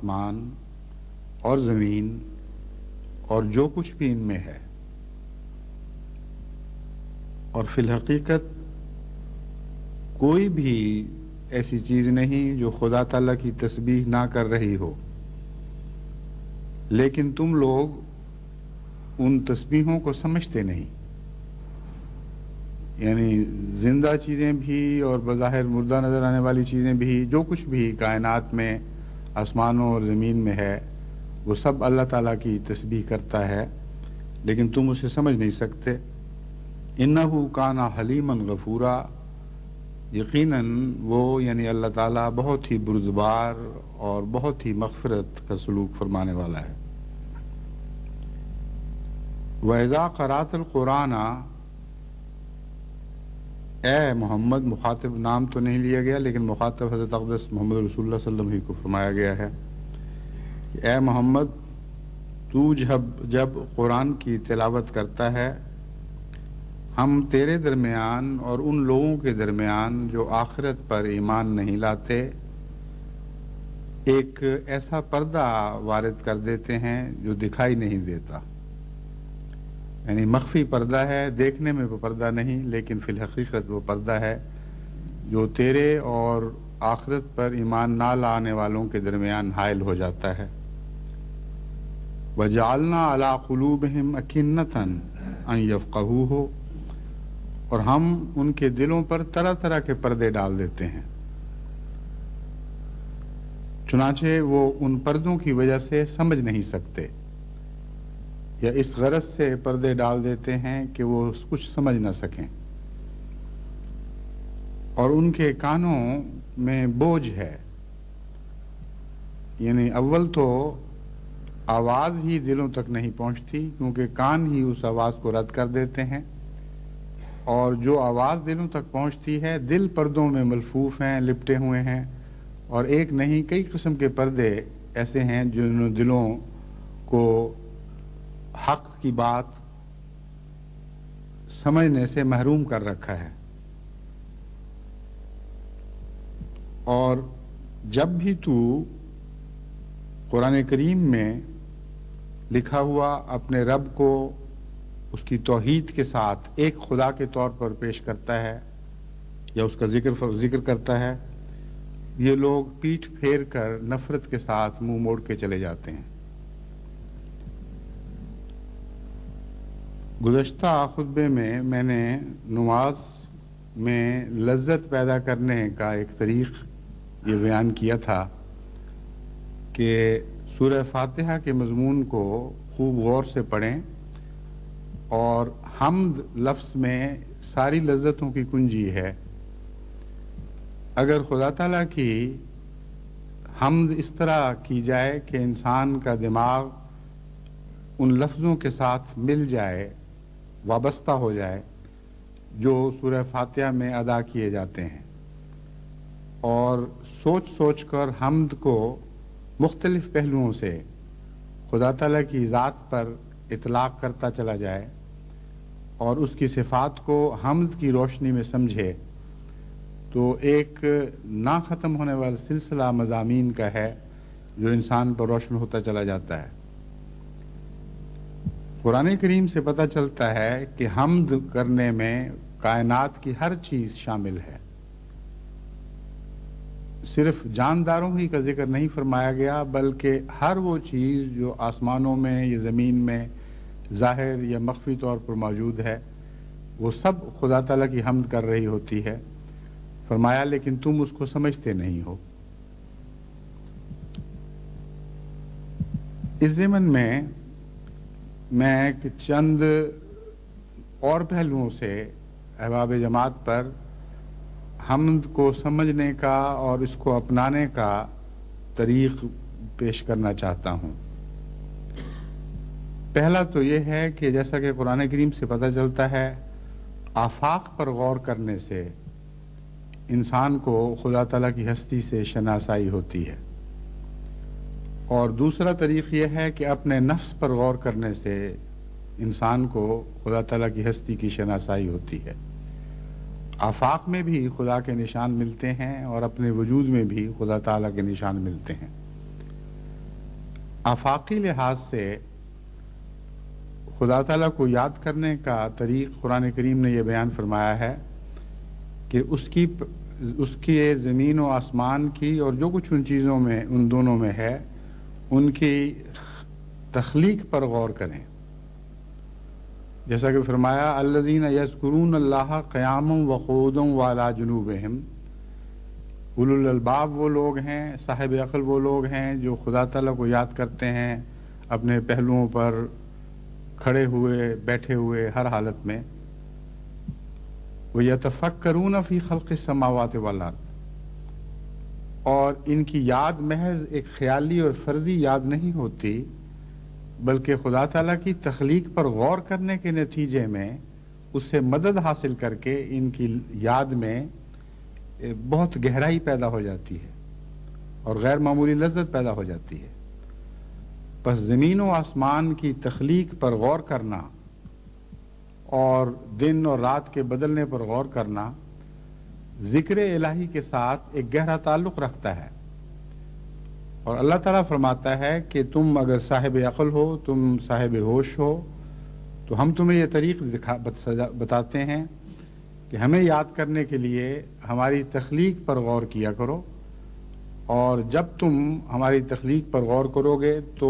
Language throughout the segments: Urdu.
آسمان اور زمین اور جو کچھ بھی ان میں ہے، اور فی الحقیقت کوئی بھی ایسی چیز نہیں جو خدا تعالیٰ کی تسبیح نہ کر رہی ہو، لیکن تم لوگ ان تسبیحوں کو سمجھتے نہیں۔ یعنی زندہ چیزیں بھی اور بظاہر مردہ نظر آنے والی چیزیں بھی، جو کچھ بھی کائنات میں آسمانوں اور زمین میں ہے، وہ سب اللہ تعالیٰ کی تسبیح کرتا ہے، لیکن تم اسے سمجھ نہیں سکتے۔ انہو کان حلیما غفورا، یقیناً وہ یعنی اللہ تعالیٰ بہت ہی بردبار اور بہت ہی مغفرت کا سلوک فرمانے والا ہے۔ وَإِذَا قَرَأْتَ الْقُرْآنَ، اے محمد، مخاطب نام تو نہیں لیا گیا لیکن مخاطب حضرت اقدس محمد رسول اللہ صلی اللہ علیہ وسلم ہی کو فرمایا گیا ہے کہ اے محمد، تو جب قرآن کی تلاوت کرتا ہے، ہم تیرے درمیان اور ان لوگوں کے درمیان جو آخرت پر ایمان نہیں لاتے ایک ایسا پردہ وارد کر دیتے ہیں جو دکھائی نہیں دیتا۔ یعنی مخفی پردہ ہے، دیکھنے میں وہ پردہ نہیں، لیکن فی الحقیقت وہ پردہ ہے جو تیرے اور آخرت پر ایمان نہ لانے والوں کے درمیان حائل ہو جاتا ہے۔ وَجَعَلْنَا عَلَىٰ قُلُوبِهِمْ أَكِنَّةً أَن يَفْقَهُوهُ، اور ہم ان کے دلوں پر طرح طرح کے پردے ڈال دیتے ہیں، چنانچہ وہ ان پردوں کی وجہ سے سمجھ نہیں سکتے، یا اس غرض سے پردے ڈال دیتے ہیں کہ وہ کچھ سمجھ نہ سکیں، اور ان کے کانوں میں بوجھ ہے۔ یعنی اول تو آواز ہی دلوں تک نہیں پہنچتی، کیونکہ کان ہی اس آواز کو رد کر دیتے ہیں، اور جو آواز دلوں تک پہنچتی ہے، دل پردوں میں ملفوف ہیں، لپٹے ہوئے ہیں، اور ایک نہیں کئی قسم کے پردے ایسے ہیں جنہوں نے دلوں کو حق کی بات سمجھنے سے محروم کر رکھا ہے۔ اور جب بھی تو قرآن کریم میں لکھا ہوا اپنے رب کو اس کی توحید کے ساتھ ایک خدا کے طور پر پیش کرتا ہے یا اس کا ذکر کرتا ہے، یہ لوگ پیٹھ پھیر کر نفرت کے ساتھ منہ موڑ کے چلے جاتے ہیں۔ گزشتہ خطبے میں نے نماز میں لذت پیدا کرنے کا ایک طریق یہ بیان کیا تھا کہ سورہ فاتحہ کے مضمون کو خوب غور سے پڑھیں، اور حمد لفظ میں ساری لذتوں کی کنجی ہے۔ اگر خدا تعالیٰ کی حمد اس طرح کی جائے کہ انسان کا دماغ ان لفظوں کے ساتھ مل جائے، وابستہ ہو جائے جو سورہ فاتحہ میں ادا کیے جاتے ہیں، اور سوچ سوچ کر حمد کو مختلف پہلوؤں سے خدا تعالیٰ کی ذات پر اطلاق کرتا چلا جائے اور اس کی صفات کو حمد کی روشنی میں سمجھے، تو ایک نہ ختم ہونے والا سلسلہ مضامین کا ہے جو انسان پر روشن ہوتا چلا جاتا ہے۔ قرآن کریم سے پتہ چلتا ہے کہ حمد کرنے میں کائنات کی ہر چیز شامل ہے، صرف جانداروں ہی کا ذکر نہیں فرمایا گیا، بلکہ ہر وہ چیز جو آسمانوں میں یا زمین میں ظاہر یا مخفی طور پر موجود ہے، وہ سب خدا تعالیٰ کی حمد کر رہی ہوتی ہے۔ فرمایا لیکن تم اس کو سمجھتے نہیں ہو۔ اس ضمن میں چند اور پہلوؤں سے احباب جماعت پر حمد کو سمجھنے کا اور اس کو اپنانے کا طریق پیش کرنا چاہتا ہوں۔ پہلا تو یہ ہے کہ جیسا کہ قرآن کریم سے پتہ چلتا ہے، آفاق پر غور کرنے سے انسان کو خدا تعالیٰ کی ہستی سے شناسائی ہوتی ہے، اور دوسرا طریق یہ ہے کہ اپنے نفس پر غور کرنے سے انسان کو خدا تعالیٰ کی ہستی کی شناسائی ہوتی ہے۔ آفاق میں بھی خدا کے نشان ملتے ہیں اور اپنے وجود میں بھی خدا تعالیٰ کے نشان ملتے ہیں۔ آفاقی لحاظ سے خدا تعالیٰ کو یاد کرنے کا طریق قرآن کریم نے یہ بیان فرمایا ہے کہ اس کی زمین و آسمان کی اور جو کچھ ان چیزوں میں ان دونوں میں ہے ان کی تخلیق پر غور کریں. جیسا کہ فرمایا الذین یذکرون اللہ قیاما وقعودا وعلی جنوبہم، اولو الالباب وہ لوگ ہیں، صاحب عقل وہ لوگ ہیں جو خدا تعالیٰ کو یاد کرتے ہیں اپنے پہلوؤں پر کھڑے ہوئے بیٹھے ہوئے ہر حالت میں. وَيَتَفَكَّرُونَ فِي خَلْقِ السَّمَاوَاتِ وَالْأَرْضِ، اور ان کی یاد محض ایک خیالی اور فرضی یاد نہیں ہوتی بلکہ خدا تعالیٰ کی تخلیق پر غور کرنے کے نتیجے میں اس سے مدد حاصل کر کے ان کی یاد میں بہت گہرائی پیدا ہو جاتی ہے اور غیر معمولی لذت پیدا ہو جاتی ہے. پس زمین و آسمان کی تخلیق پر غور کرنا اور دن اور رات کے بدلنے پر غور کرنا ذکر الہی کے ساتھ ایک گہرا تعلق رکھتا ہے. اور اللہ تعالیٰ فرماتا ہے کہ تم اگر صاحب عقل ہو، تم صاحب ہوش ہو، تو ہم تمہیں یہ طریق بتاتے ہیں کہ ہمیں یاد کرنے کے لیے ہماری تخلیق پر غور کیا کرو، اور جب تم ہماری تخلیق پر غور کرو گے تو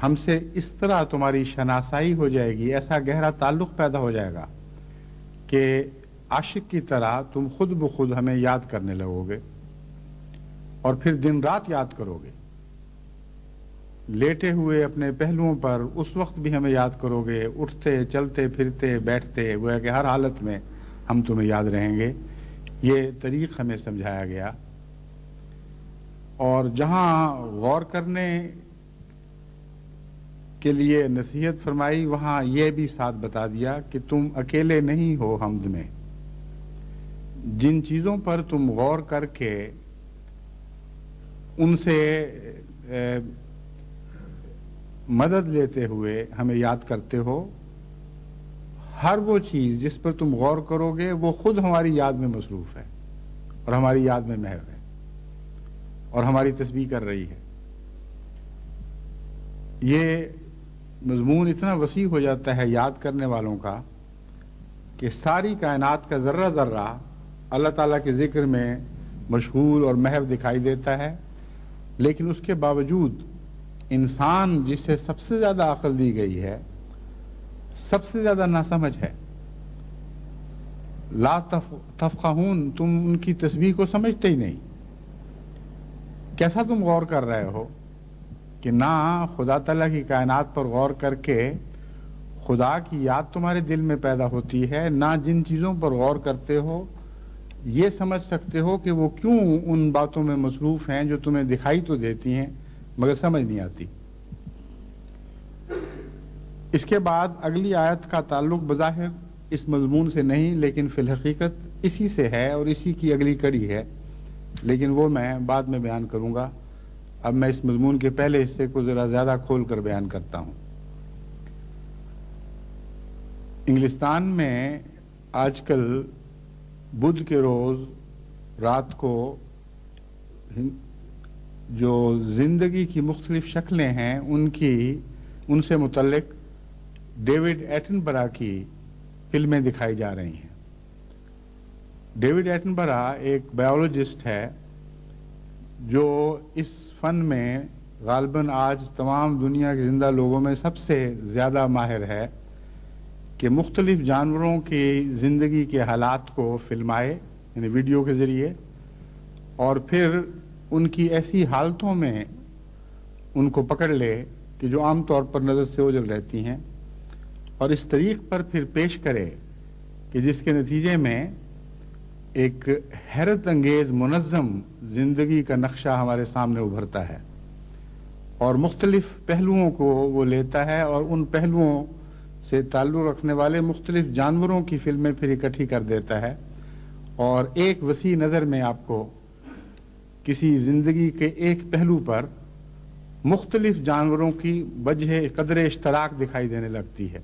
ہم سے اس طرح تمہاری شناسائی ہو جائے گی، ایسا گہرا تعلق پیدا ہو جائے گا کہ عاشق کی طرح تم خود بخود ہمیں یاد کرنے لگو گے، اور پھر دن رات یاد کرو گے. لیٹے ہوئے اپنے پہلوؤں پر اس وقت بھی ہمیں یاد کرو گے، اٹھتے چلتے پھرتے بیٹھتے، گویا کہ ہر حالت میں ہم تمہیں یاد رہیں گے. یہ طریق ہمیں سمجھایا گیا. اور جہاں غور کرنے کے لیے نصیحت فرمائی وہاں یہ بھی ساتھ بتا دیا کہ تم اکیلے نہیں ہو حمد میں. جن چیزوں پر تم غور کر کے ان سے مدد لیتے ہوئے ہمیں یاد کرتے ہو، ہر وہ چیز جس پر تم غور کرو گے وہ خود ہماری یاد میں مصروف ہے اور ہماری یاد میں محو ہے اور ہماری تسبیح کر رہی ہے. یہ مضمون اتنا وسیع ہو جاتا ہے یاد کرنے والوں کا کہ ساری کائنات کا ذرہ ذرہ اللہ تعالیٰ کے ذکر میں مشغول اور محو دکھائی دیتا ہے، لیکن اس کے باوجود انسان جسے سب سے زیادہ عقل دی گئی ہے، سب سے زیادہ ناسمجھ ہے. لا تفقہون، تم ان کی تسبیح کو سمجھتے ہی نہیں. کیسا تم غور کر رہے ہو کہ نہ خدا تعالیٰ کی کائنات پر غور کر کے خدا کی یاد تمہارے دل میں پیدا ہوتی ہے، نہ جن چیزوں پر غور کرتے ہو یہ سمجھ سکتے ہو کہ وہ کیوں ان باتوں میں مصروف ہیں جو تمہیں دکھائی تو دیتی ہیں مگر سمجھ نہیں آتی. اس کے بعد اگلی آیت کا تعلق بظاہر اس مضمون سے نہیں لیکن فی الحقیقت اسی سے ہے اور اسی کی اگلی کڑی ہے، لیکن وہ میں بعد میں بیان کروں گا. اب میں اس مضمون کے پہلے حصے کو ذرا زیادہ کھول کر بیان کرتا ہوں. انگلستان میں آج کل بدھ کے روز رات کو جو زندگی کی مختلف شکلیں ہیں ان سے متعلق ڈیوڈ ایٹنبرا کی فلمیں دکھائی جا رہی ہیں. ڈیوڈ ایٹنبرا ایک بایولوجسٹ ہے جو اس فن میں غالباً آج تمام دنیا کے زندہ لوگوں میں سب سے زیادہ ماہر ہے کہ مختلف جانوروں کی زندگی کے حالات کو فلمائے، یعنی ویڈیو کے ذریعے، اور پھر ان کی ایسی حالتوں میں ان کو پکڑ لے کہ جو عام طور پر نظر سے اوجھل رہتی ہیں، اور اس طریق پر پھر پیش کرے کہ جس کے نتیجے میں ایک حیرت انگیز منظم زندگی کا نقشہ ہمارے سامنے ابھرتا ہے، اور مختلف پہلوؤں کو وہ لیتا ہے اور ان پہلوؤں سے تعلق رکھنے والے مختلف جانوروں کی فلمیں پھر اکٹھی کر دیتا ہے، اور ایک وسیع نظر میں آپ کو کسی زندگی کے ایک پہلو پر مختلف جانوروں کی وجہ قدر اشتراک دکھائی دینے لگتی ہے.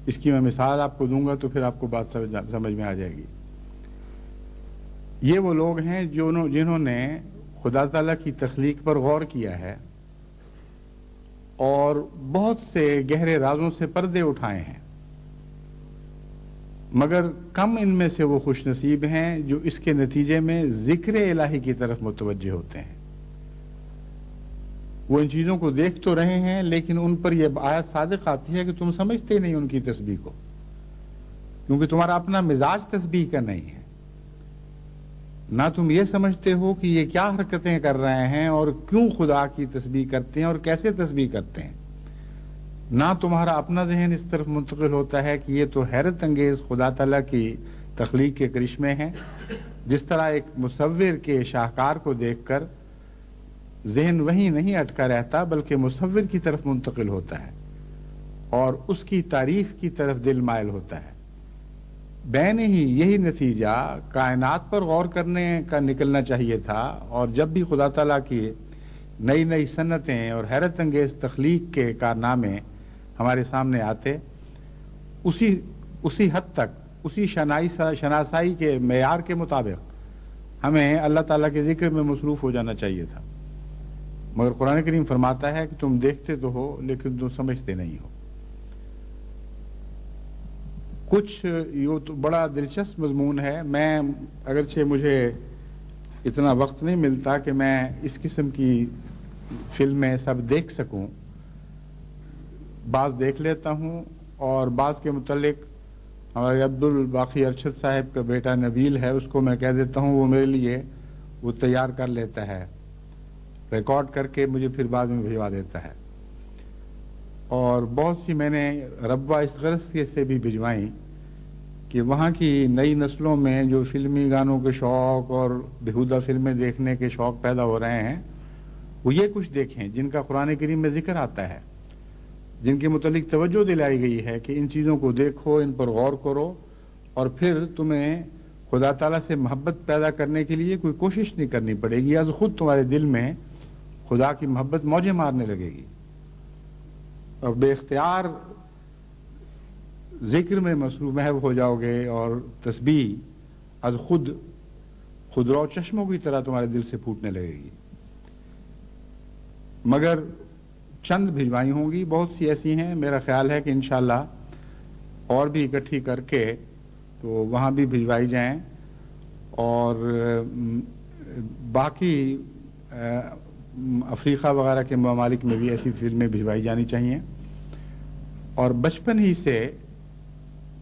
اس کی میں مثال آپ کو دوں گا تو پھر آپ کو بات سمجھ میں آ جائے گی. یہ وہ لوگ ہیں جنہوں نے خدا تعالیٰ کی تخلیق پر غور کیا ہے اور بہت سے گہرے رازوں سے پردے اٹھائے ہیں، مگر کم ان میں سے وہ خوش نصیب ہیں جو اس کے نتیجے میں ذکر الہی کی طرف متوجہ ہوتے ہیں۔ وہ ان چیزوں کو دیکھ تو رہے ہیں لیکن ان پر یہ آیت صادق آتی ہے کہ تم سمجھتے ہی نہیں ان کی تسبیح کو، کیونکہ تمہارا اپنا مزاج تسبیح کا نہیں ہے، نہ تم یہ سمجھتے ہو کہ یہ کیا حرکتیں کر رہے ہیں اور کیوں خدا کی تسبیح کرتے ہیں اور کیسے تسبیح کرتے ہیں، نہ تمہارا اپنا ذہن اس طرف منتقل ہوتا ہے کہ یہ تو حیرت انگیز خدا تعالیٰ کی تخلیق کے کرشمے ہیں۔ جس طرح ایک مصور کے شاہکار کو دیکھ کر ذہن وہیں نہیں اٹکا رہتا بلکہ مصور کی طرف منتقل ہوتا ہے اور اس کی تعریف کی طرف دل مائل ہوتا ہے۔ بین ہی یہی نتیجہ کائنات پر غور کرنے کا نکلنا چاہیے تھا، اور جب بھی خدا تعالیٰ کی نئی نئی صنعتیں اور حیرت انگیز تخلیق کے کارنامے ہمارے سامنے آتے، اسی حد تک اسی شناسائی کے معیار کے مطابق ہمیں اللہ تعالیٰ کے ذکر میں مصروف ہو جانا چاہیے تھا، مگر قرآن کریم فرماتا ہے کہ تم دیکھتے تو ہو لیکن تم سمجھتے نہیں ہو۔ کچھ یہ تو بڑا دلچسپ مضمون ہے، میں اگرچہ مجھے اتنا وقت نہیں ملتا کہ میں اس قسم کی فلمیں سب دیکھ سکوں، بعض دیکھ لیتا ہوں اور بعض کے متعلق ہمارے عبدالباقی ارشد صاحب کا بیٹا نبیل ہے، اس کو میں کہہ دیتا ہوں، وہ میرے لیے وہ تیار کر لیتا ہے، ریکارڈ کر کے مجھے پھر بعد میں بھجوا دیتا ہے، اور بہت سی میں نے ربوہ اس غرض سے بھی بھجوائیں کہ وہاں کی نئی نسلوں میں جو فلمی گانوں کے شوق اور بیہودہ فلمیں دیکھنے کے شوق پیدا ہو رہے ہیں، وہ یہ کچھ دیکھیں جن کا قرآن کریم میں ذکر آتا ہے، جن کے متعلق توجہ دلائی گئی ہے کہ ان چیزوں کو دیکھو، ان پر غور کرو، اور پھر تمہیں خدا تعالیٰ سے محبت پیدا کرنے کے لیے کوئی کوشش نہیں کرنی پڑے گی، از خود تمہارے دل میں خدا کی محبت موجیں مارنے لگے گی اور بے اختیار ذکر میں محو ہو جاؤ گے، اور تسبیح از خودرو چشموں کی طرح تمہارے دل سے پھوٹنے لگے گی۔ مگر چند بھجوائی ہوں گی، بہت سی ایسی ہیں، میرا خیال ہے کہ انشاءاللہ اور بھی اکٹھی کر کے تو وہاں بھی بھجوائی جائیں، اور باقی افریقہ وغیرہ کے ممالک میں بھی ایسی فلمیں بھجوائی جانی چاہیے، اور بچپن ہی سے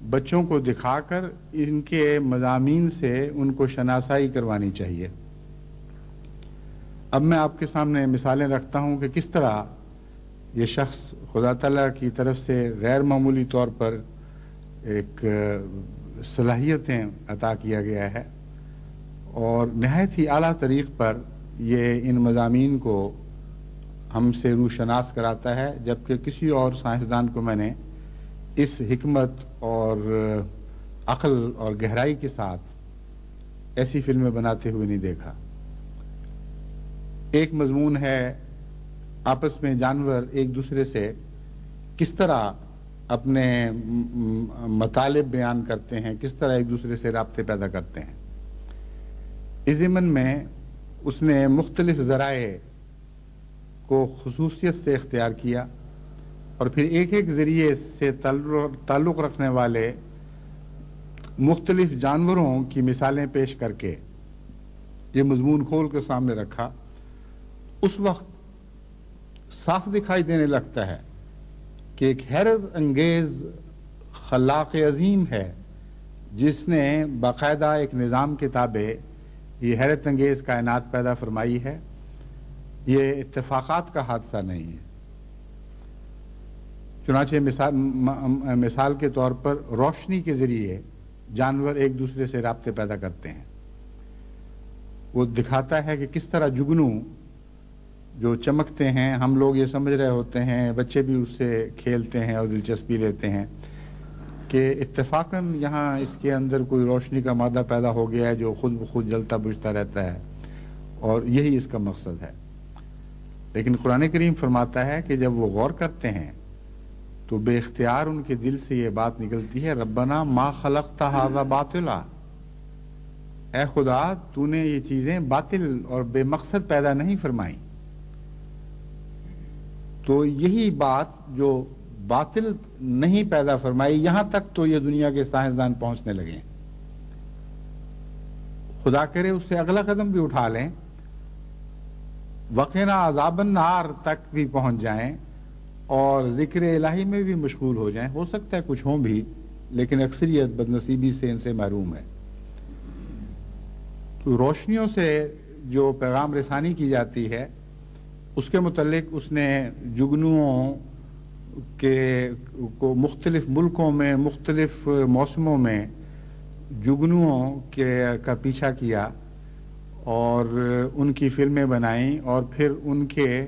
بچوں کو دکھا کر ان کے مضامین سے ان کو شناسائی کروانی چاہیے۔ اب میں آپ کے سامنے مثالیں رکھتا ہوں کہ کس طرح یہ شخص خدا تعالیٰ کی طرف سے غیر معمولی طور پر ایک صلاحیتیں عطا کیا گیا ہے، اور نہایت ہی اعلیٰ طریق پر یہ ان مضامین کو ہم سے روشناس کراتا ہے، جبکہ کسی اور سائنسدان کو میں نے اس حکمت اور عقل اور گہرائی کے ساتھ ایسی فلمیں بناتے ہوئے نہیں دیکھا۔ ایک مضمون ہے آپس میں جانور ایک دوسرے سے کس طرح اپنے مطالب بیان کرتے ہیں، کس طرح ایک دوسرے سے رابطے پیدا کرتے ہیں۔ اس ضمن میں اس نے مختلف ذرائع کو خصوصیت سے اختیار کیا، اور پھر ایک ایک ذریعے سے تعلق رکھنے والے مختلف جانوروں کی مثالیں پیش کر کے یہ مضمون کھول کر سامنے رکھا۔ اس وقت صاف دکھائی دینے لگتا ہے کہ ایک حیرت انگیز خلاق عظیم ہے جس نے باقاعدہ ایک نظام کے تابع یہ حیرت انگیز کائنات پیدا فرمائی ہے، یہ اتفاقات کا حادثہ نہیں ہے۔ چنانچہ مثال کے طور پر روشنی کے ذریعے جانور ایک دوسرے سے رابطے پیدا کرتے ہیں۔ وہ دکھاتا ہے کہ کس طرح جگنو جو چمکتے ہیں، ہم لوگ یہ سمجھ رہے ہوتے ہیں، بچے بھی اس سے کھیلتے ہیں اور دلچسپی لیتے ہیں کہ اتفاقاً یہاں اس کے اندر کوئی روشنی کا مادہ پیدا ہو گیا ہے جو خود بخود جلتا بجھتا رہتا ہے، اور یہی اس کا مقصد ہے۔ لیکن قرآن کریم فرماتا ہے کہ جب وہ غور کرتے ہیں تو بے اختیار ان کے دل سے یہ بات نکلتی ہے، ربنا ما خلقت ھذا باطلا، اے خدا تو نے یہ چیزیں باطل اور بے مقصد پیدا نہیں فرمائی. تو یہی بات جو باطل نہیں پیدا فرمائی، یہاں تک تو یہ دنیا کے سائنسدان پہنچنے لگے ہیں. خدا کرے اس سے اگلا قدم بھی اٹھا لیں، وقنا عذاب النار تک بھی پہنچ جائیں اور ذکر الہی میں بھی مشغول ہو جائیں. ہو سکتا ہے کچھ ہوں بھی، لیکن اکثریت بدنصیبی سے ان سے محروم ہے. تو روشنیوں سے جو پیغام رسانی کی جاتی ہے اس کے متعلق اس نے جگنوؤں کو مختلف ملکوں میں مختلف موسموں میں جگنوؤں کا پیچھا کیا اور ان کی فلمیں بنائیں اور پھر ان کے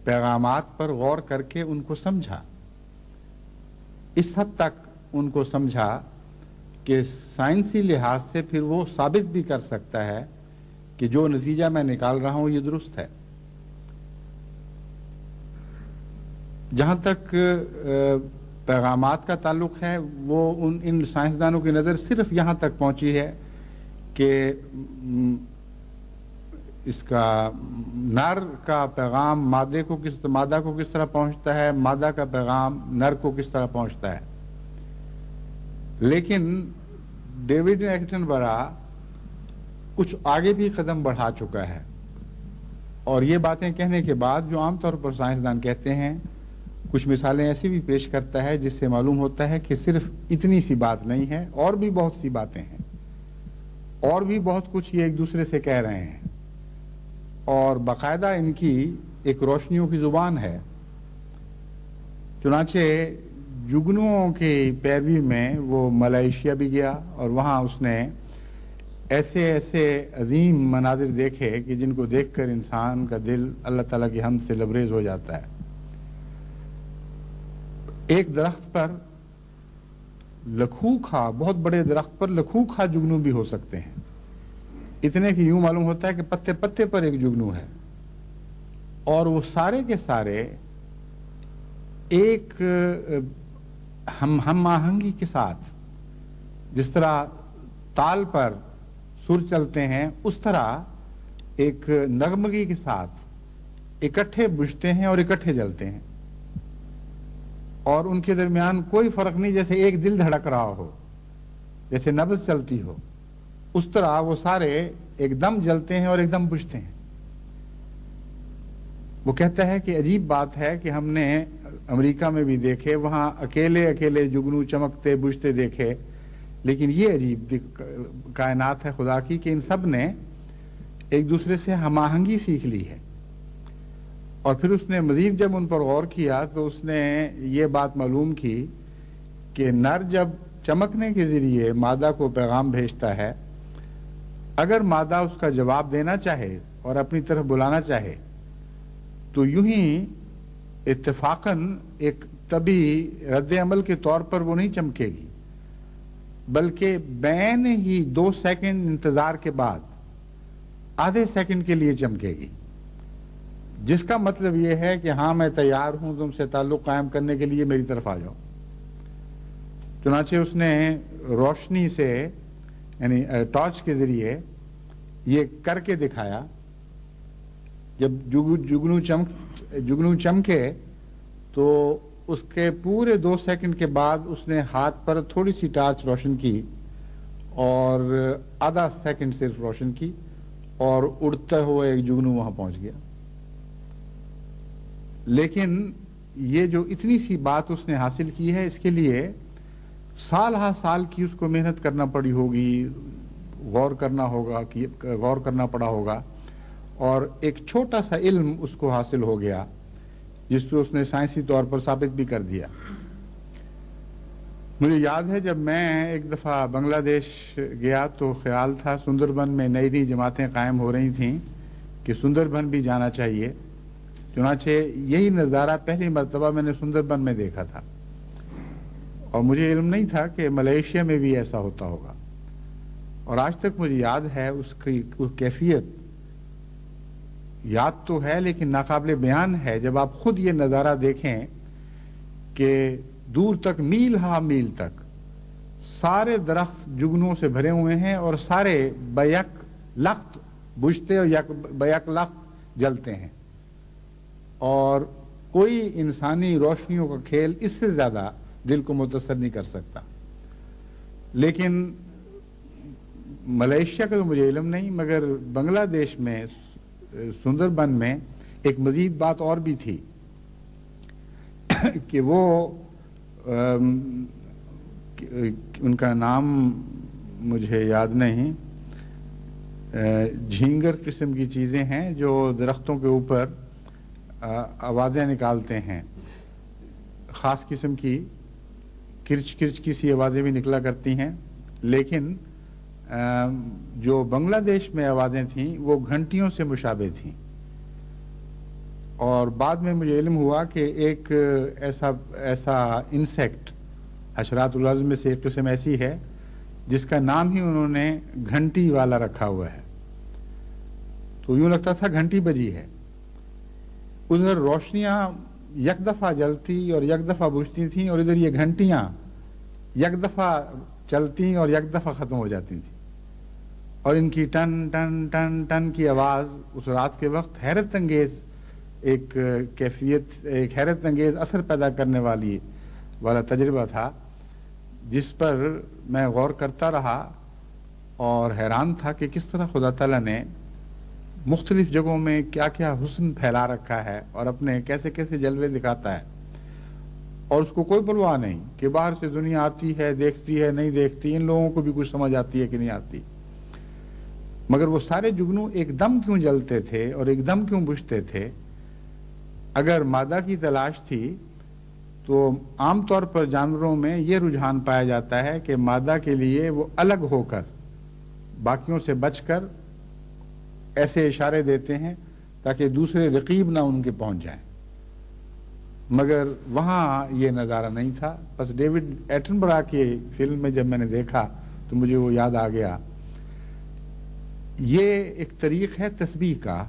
پیغامات پر غور کر کے ان کو سمجھا. اس حد تک ان کو سمجھا کہ سائنسی لحاظ سے پھر وہ ثابت بھی کر سکتا ہے کہ جو نتیجہ میں نکال رہا ہوں یہ درست ہے. جہاں تک پیغامات کا تعلق ہے، وہ ان سائنسدانوں کی نظر صرف یہاں تک پہنچی ہے کہ اس کا نر کا پیغام مادہ کو کس طرح پہنچتا ہے، مادہ کا پیغام نر کو کس طرح پہنچتا ہے. لیکن ڈیوڈ ایٹنبرا کچھ آگے بھی قدم بڑھا چکا ہے، اور یہ باتیں کہنے کے بعد جو عام طور پر سائنسدان کہتے ہیں، کچھ مثالیں ایسی بھی پیش کرتا ہے جس سے معلوم ہوتا ہے کہ صرف اتنی سی بات نہیں ہے، اور بھی بہت سی باتیں ہیں، اور بھی بہت کچھ یہ ایک دوسرے سے کہہ رہے ہیں، اور باقاعدہ ان کی ایک روشنیوں کی زبان ہے. چنانچہ جگنوؤں کی پیروی میں وہ ملائیشیا بھی گیا اور وہاں اس نے ایسے ایسے عظیم مناظر دیکھے کہ جن کو دیکھ کر انسان کا دل اللہ تعالیٰ کی حمد سے لبریز ہو جاتا ہے. ایک درخت پر لکھو بہت بڑے درخت پر لکھو جگنو بھی ہو سکتے ہیں، اتنے کہ یوں معلوم ہوتا ہے کہ پتے پتے پر ایک جگنو ہے، اور وہ سارے کے سارے ایک ہم آہنگی کے ساتھ، جس طرح تال پر سر چلتے ہیں اس طرح ایک نغمگی کے ساتھ اکٹھے بجھتے ہیں اور اکٹھے جلتے ہیں، اور ان کے درمیان کوئی فرق نہیں، جیسے ایک دل دھڑک رہا ہو، جیسے نبض چلتی ہو، اس طرح وہ سارے ایک دم جلتے ہیں اور ایک دم بجھتے ہیں. وہ کہتا ہے کہ عجیب بات ہے کہ ہم نے امریکہ میں بھی دیکھے، وہاں اکیلے اکیلے جگنو چمکتے بجھتے دیکھے، لیکن یہ عجیب کائنات ہے خدا کی کہ ان سب نے ایک دوسرے سے ہم آہنگی سیکھ لی ہے. اور پھر اس نے مزید جب ان پر غور کیا تو اس نے یہ بات معلوم کی کہ نر جب چمکنے کے ذریعے مادہ کو پیغام بھیجتا ہے، اگر مادہ اس کا جواب دینا چاہے اور اپنی طرف بلانا چاہے تو یوں ہی اتفاقاً ایک طبی رد عمل کے طور پر وہ نہیں چمکے گی، بلکہ بین ہی 2 سیکنڈ انتظار کے بعد آدھے سیکنڈ کے لیے چمکے گی، جس کا مطلب یہ ہے کہ ہاں میں تیار ہوں تم سے تعلق قائم کرنے کے لیے، میری طرف آ جاؤ. چنانچہ اس نے روشنی سے یعنی ٹارچ کے ذریعے یہ کر کے دکھایا. جب جگنو چمکے تو اس کے پورے 2 سیکنڈ کے بعد اس نے ہاتھ پر تھوڑی سی ٹارچ روشن کی اور آدھا سیکنڈ صرف روشن کی، اور اڑتا ہوا ایک جگنو وہاں پہنچ گیا. لیکن یہ جو اتنی سی بات اس نے حاصل کی ہے، اس کے لیے سال ہا سال کی اس کو محنت کرنا پڑی ہوگی، غور کرنا پڑا ہوگا، اور ایک چھوٹا سا علم اس کو حاصل ہو گیا جس کو اس نے سائنسی طور پر ثابت بھی کر دیا. مجھے یاد ہے جب میں ایک دفعہ بنگلہ دیش گیا تو خیال تھا سندربن میں نئی نئی جماعتیں قائم ہو رہی تھیں کہ سندربن بھی جانا چاہیے. چنانچہ یہی نظارہ پہلی مرتبہ میں نے سندربن میں دیکھا تھا، اور مجھے علم نہیں تھا کہ ملائیشیا میں بھی ایسا ہوتا ہوگا. اور آج تک مجھے یاد ہے اس کی کیفیت یاد تو ہے لیکن ناقابل بیان ہے جب آپ خود یہ نظارہ دیکھیں کہ دور تک میل ہا میل تک سارے درخت جگنوں سے بھرے ہوئے ہیں اور سارے بیک لخت بجھتے اور بیک لخت جلتے ہیں، اور کوئی انسانی روشنیوں کا کھیل اس سے زیادہ دل کو متاثر نہیں کر سکتا۔ لیکن ملیشیا کا تو مجھے علم نہیں، مگر بنگلہ دیش میں سندر بن میں ایک مزید بات اور بھی تھی کہ وہ ان کا نام مجھے یاد نہیں، جھینگر قسم کی چیزیں ہیں جو درختوں کے اوپر آوازیں نکالتے ہیں، خاص قسم کی کرچ کرچ کی سی آوازیں بھی نکلا کرتی ہیں، لیکن جو بنگلہ دیش میں آوازیں تھیں وہ گھنٹیوں سے مشابہ تھیں۔ اور بعد میں مجھے علم ہوا کہ ایک ایسا انسیکٹ حشرات الارض میں سے ایک قسم ایسی ہے جس کا نام ہی انہوں نے گھنٹی والا رکھا ہوا ہے، تو یوں لگتا تھا گھنٹی بجی ہے۔ ادھر روشنیاں یک دفعہ جلتی اور یک دفعہ بجھتی تھیں، اور ادھر یہ گھنٹیاں یک دفعہ چلتی اور یک دفعہ ختم ہو جاتی تھیں، اور ان کی ٹن ٹن ٹن ٹن کی آواز اس رات کے وقت حیرت انگیز ایک کیفیت، ایک حیرت انگیز اثر پیدا کرنے والا تجربہ تھا، جس پر میں غور کرتا رہا اور حیران تھا کہ کس طرح خدا تعالیٰ نے مختلف جگہوں میں کیا کیا حسن پھیلا رکھا ہے اور اپنے کیسے کیسے جلوے دکھاتا ہے، اور اس کو کوئی پرواہ نہیں کہ باہر سے دنیا آتی ہے، دیکھتی ہے، نہیں دیکھتی، ان لوگوں کو بھی کچھ سمجھ آتی ہے کہ نہیں آتی، مگر وہ سارے جگنو ایک دم کیوں جلتے تھے اور ایک دم کیوں بجھتے تھے؟ اگر مادہ کی تلاش تھی تو عام طور پر جانوروں میں یہ رجحان پایا جاتا ہے کہ مادہ کے لیے وہ الگ ہو کر باقیوں سے بچ کر ایسے اشارے دیتے ہیں تاکہ دوسرے رقیب نہ ان کے پہنچ جائیں، مگر وہاں یہ نظارہ نہیں تھا۔ بس ڈیوڈ ایٹنبرا کی فلم میں جب میں نے دیکھا تو مجھے وہ یاد آ گیا۔ یہ ایک طریق ہے تسبیح کا،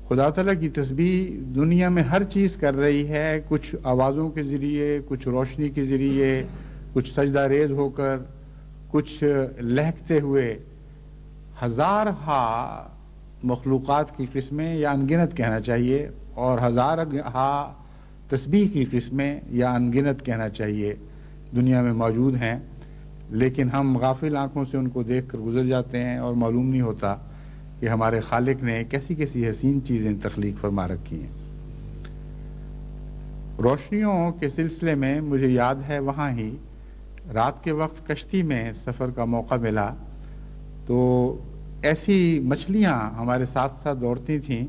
خدا تعالیٰ کی تسبیح دنیا میں ہر چیز کر رہی ہے، کچھ آوازوں کے ذریعے، کچھ روشنی کے ذریعے، کچھ سجدہ ریز ہو کر، کچھ لہکتے ہوئے، ہزارہا مخلوقات کی قسمیں یا انگنت کہنا چاہیے، اور ہزارہا تسبیح کی قسمیں یا انگنت کہنا چاہیے دنیا میں موجود ہیں، لیکن ہم غافل آنکھوں سے ان کو دیکھ کر گزر جاتے ہیں اور معلوم نہیں ہوتا کہ ہمارے خالق نے کیسی کیسی حسین چیزیں تخلیق فرما رکھی ہیں۔ روشنیوں کے سلسلے میں مجھے یاد ہے وہاں ہی رات کے وقت کشتی میں سفر کا موقع ملا تو ایسی مچھلیاں ہمارے ساتھ ساتھ دوڑتی تھیں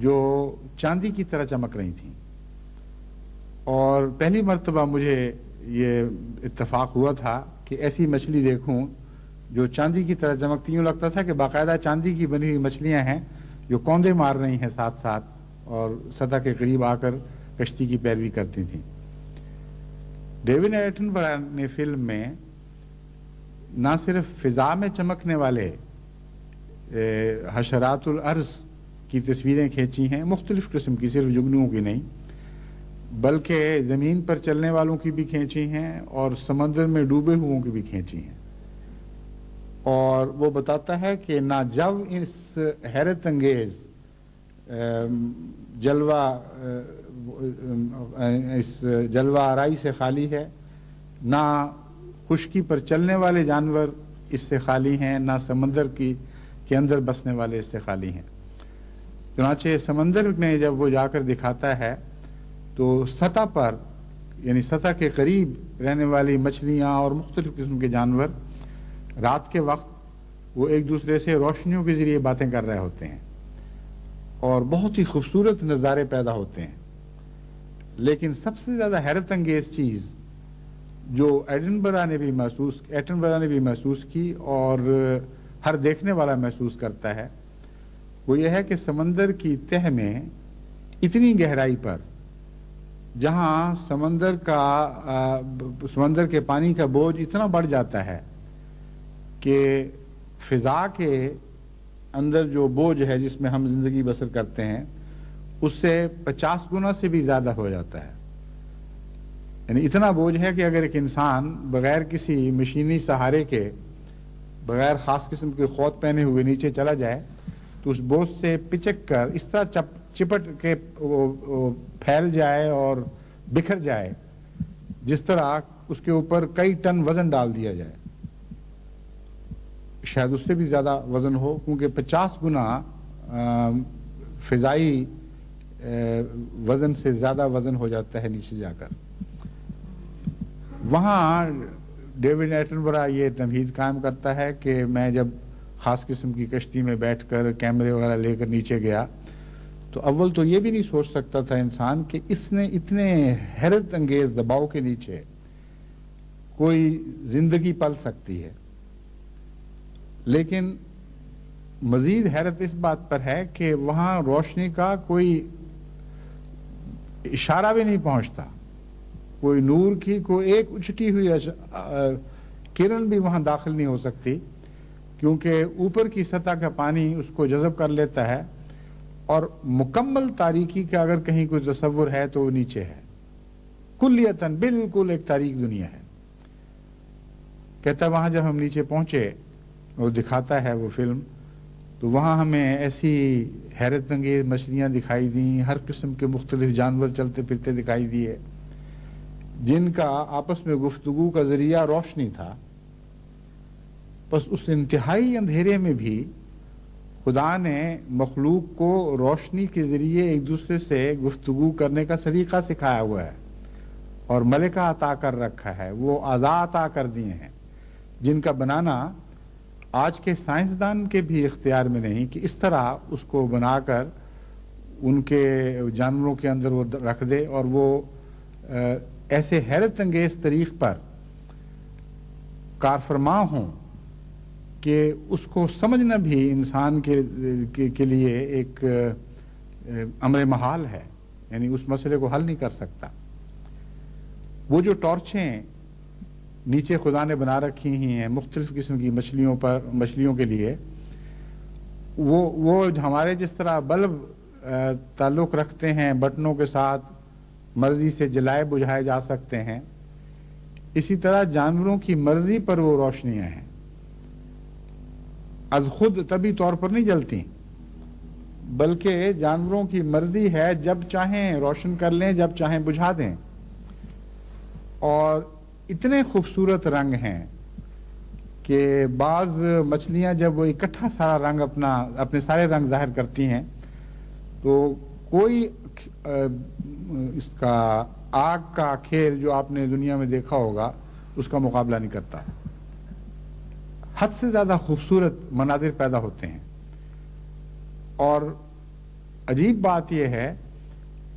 جو چاندی کی طرح چمک رہی تھیں، اور پہلی مرتبہ مجھے یہ اتفاق ہوا تھا کہ ایسی مچھلی دیکھوں جو چاندی کی طرح چمکتی، یوں لگتا تھا کہ باقاعدہ چاندی کی بنی ہوئی مچھلیاں ہیں جو کوندے مار رہی ہیں ساتھ ساتھ اور سطح کے قریب آ کر کشتی کی پیروی کرتی تھیں۔ ڈیوڈ ایٹنبرا نے فلم میں نہ صرف فضا میں چمکنے والے حشرات الارض کی تصویریں کھینچی ہیں، مختلف قسم کی، صرف جگنوؤں کی نہیں، بلکہ زمین پر چلنے والوں کی بھی کھینچی ہیں اور سمندر میں ڈوبے ہوئوں کی بھی کھینچی ہیں، اور وہ بتاتا ہے کہ نہ جب اس حیرت انگیز جلوہ آرائی سے خالی ہے، نہ خشکی پر چلنے والے جانور اس سے خالی ہیں، نہ سمندر کے اندر بسنے والے اس سے خالی ہیں۔ چنانچہ سمندر میں جب وہ جا کر دکھاتا ہے تو سطح پر، یعنی سطح کے قریب رہنے والی مچھلیاں اور مختلف قسم کے جانور رات کے وقت وہ ایک دوسرے سے روشنیوں کے ذریعے باتیں کر رہے ہوتے ہیں اور بہت ہی خوبصورت نظارے پیدا ہوتے ہیں۔ لیکن سب سے زیادہ حیرت انگیز چیز جو ایٹنبرا نے بھی محسوس کی اور ہر دیکھنے والا محسوس کرتا ہے، وہ یہ ہے کہ سمندر کی تہ میں اتنی گہرائی پر، جہاں سمندر کے پانی کا بوجھ اتنا بڑھ جاتا ہے کہ فضا کے اندر جو بوجھ ہے جس میں ہم زندگی بسر کرتے ہیں اس سے 50 گنا سے بھی زیادہ ہو جاتا ہے، یعنی اتنا بوجھ ہے کہ اگر ایک انسان بغیر کسی مشینی سہارے کے، بغیر خاص قسم کے خوت پہنے ہوئے نیچے چلا جائے تو اس بوجھ سے پچک کر اس طرح چپٹ کے پھیل جائے اور بکھر جائے جس طرح اس کے اوپر کئی ٹن وزن ڈال دیا جائے، شاید اس سے بھی زیادہ وزن ہو، کیونکہ 50 گنا فضائی وزن سے زیادہ وزن ہو جاتا ہے نیچے جا کر۔ وہاں ڈیوڈ ایٹنبرا یہ تمہید قائم کرتا ہے کہ میں جب خاص قسم کی کشتی میں بیٹھ کر کیمرے وغیرہ لے کر نیچے گیا تو اول تو یہ بھی نہیں سوچ سکتا تھا انسان کہ اس نے اتنے حیرت انگیز دباؤ کے نیچے کوئی زندگی پل سکتی ہے، لیکن مزید حیرت اس بات پر ہے کہ وہاں روشنی کا کوئی اشارہ بھی نہیں پہنچتا، کوئی نور کی کوئی ایک اچھٹی ہوئی کرن بھی وہاں داخل نہیں ہو سکتی، کیونکہ اوپر کی سطح کا پانی اس کو جذب کر لیتا ہے، اور مکمل تاریکی کا اگر کہیں کوئی تصور ہے تو وہ نیچے ہے، کلیتاً بالکل ایک تاریک دنیا ہے۔ کہتا وہاں جب ہم نیچے پہنچے، وہ دکھاتا ہے وہ فلم، تو وہاں ہمیں ایسی حیرت انگیز مچھلیاں دکھائی دیں، ہر قسم کے مختلف جانور چلتے پھرتے دکھائی دیے، جن کا آپس میں گفتگو کا ذریعہ روشنی تھا۔ بس اس انتہائی اندھیرے میں بھی خدا نے مخلوق کو روشنی کے ذریعے ایک دوسرے سے گفتگو کرنے کا سلیقہ سکھایا ہوا ہے اور ملکہ عطا کر رکھا ہے، وہ اعضاء عطا کر دیے ہیں جن کا بنانا آج کے سائنسدان کے بھی اختیار میں نہیں کہ اس طرح اس کو بنا کر ان کے جانوروں کے اندر وہ رکھ دے اور وہ ایسے حیرت انگیز طریق پر کارفرما ہوں کہ اس کو سمجھنا بھی انسان کے لیے ایک امر محال ہے، یعنی اس مسئلے کو حل نہیں کر سکتا۔ وہ جو ٹارچیں نیچے خدا نے بنا رکھی ہیں مختلف قسم کی مچھلیوں کے لیے، وہ ہمارے جس طرح بلب تعلق رکھتے ہیں بٹنوں کے ساتھ، مرضی سے جلائے بجھائے جا سکتے ہیں، اسی طرح جانوروں کی مرضی پر وہ روشنیاں ہیں، از خود طبی طور پر نہیں جلتی، بلکہ جانوروں کی مرضی ہے جب چاہیں روشن کر لیں، جب چاہیں بجھا دیں، اور اتنے خوبصورت رنگ ہیں کہ بعض مچھلیاں جب وہ اکٹھا سارا رنگ اپنے سارے رنگ ظاہر کرتی ہیں تو کوئی اس کا آگ کا کھیل جو آپ نے دنیا میں دیکھا ہوگا اس کا مقابلہ نہیں کرتا، حد سے زیادہ خوبصورت مناظر پیدا ہوتے ہیں۔ اور عجیب بات یہ ہے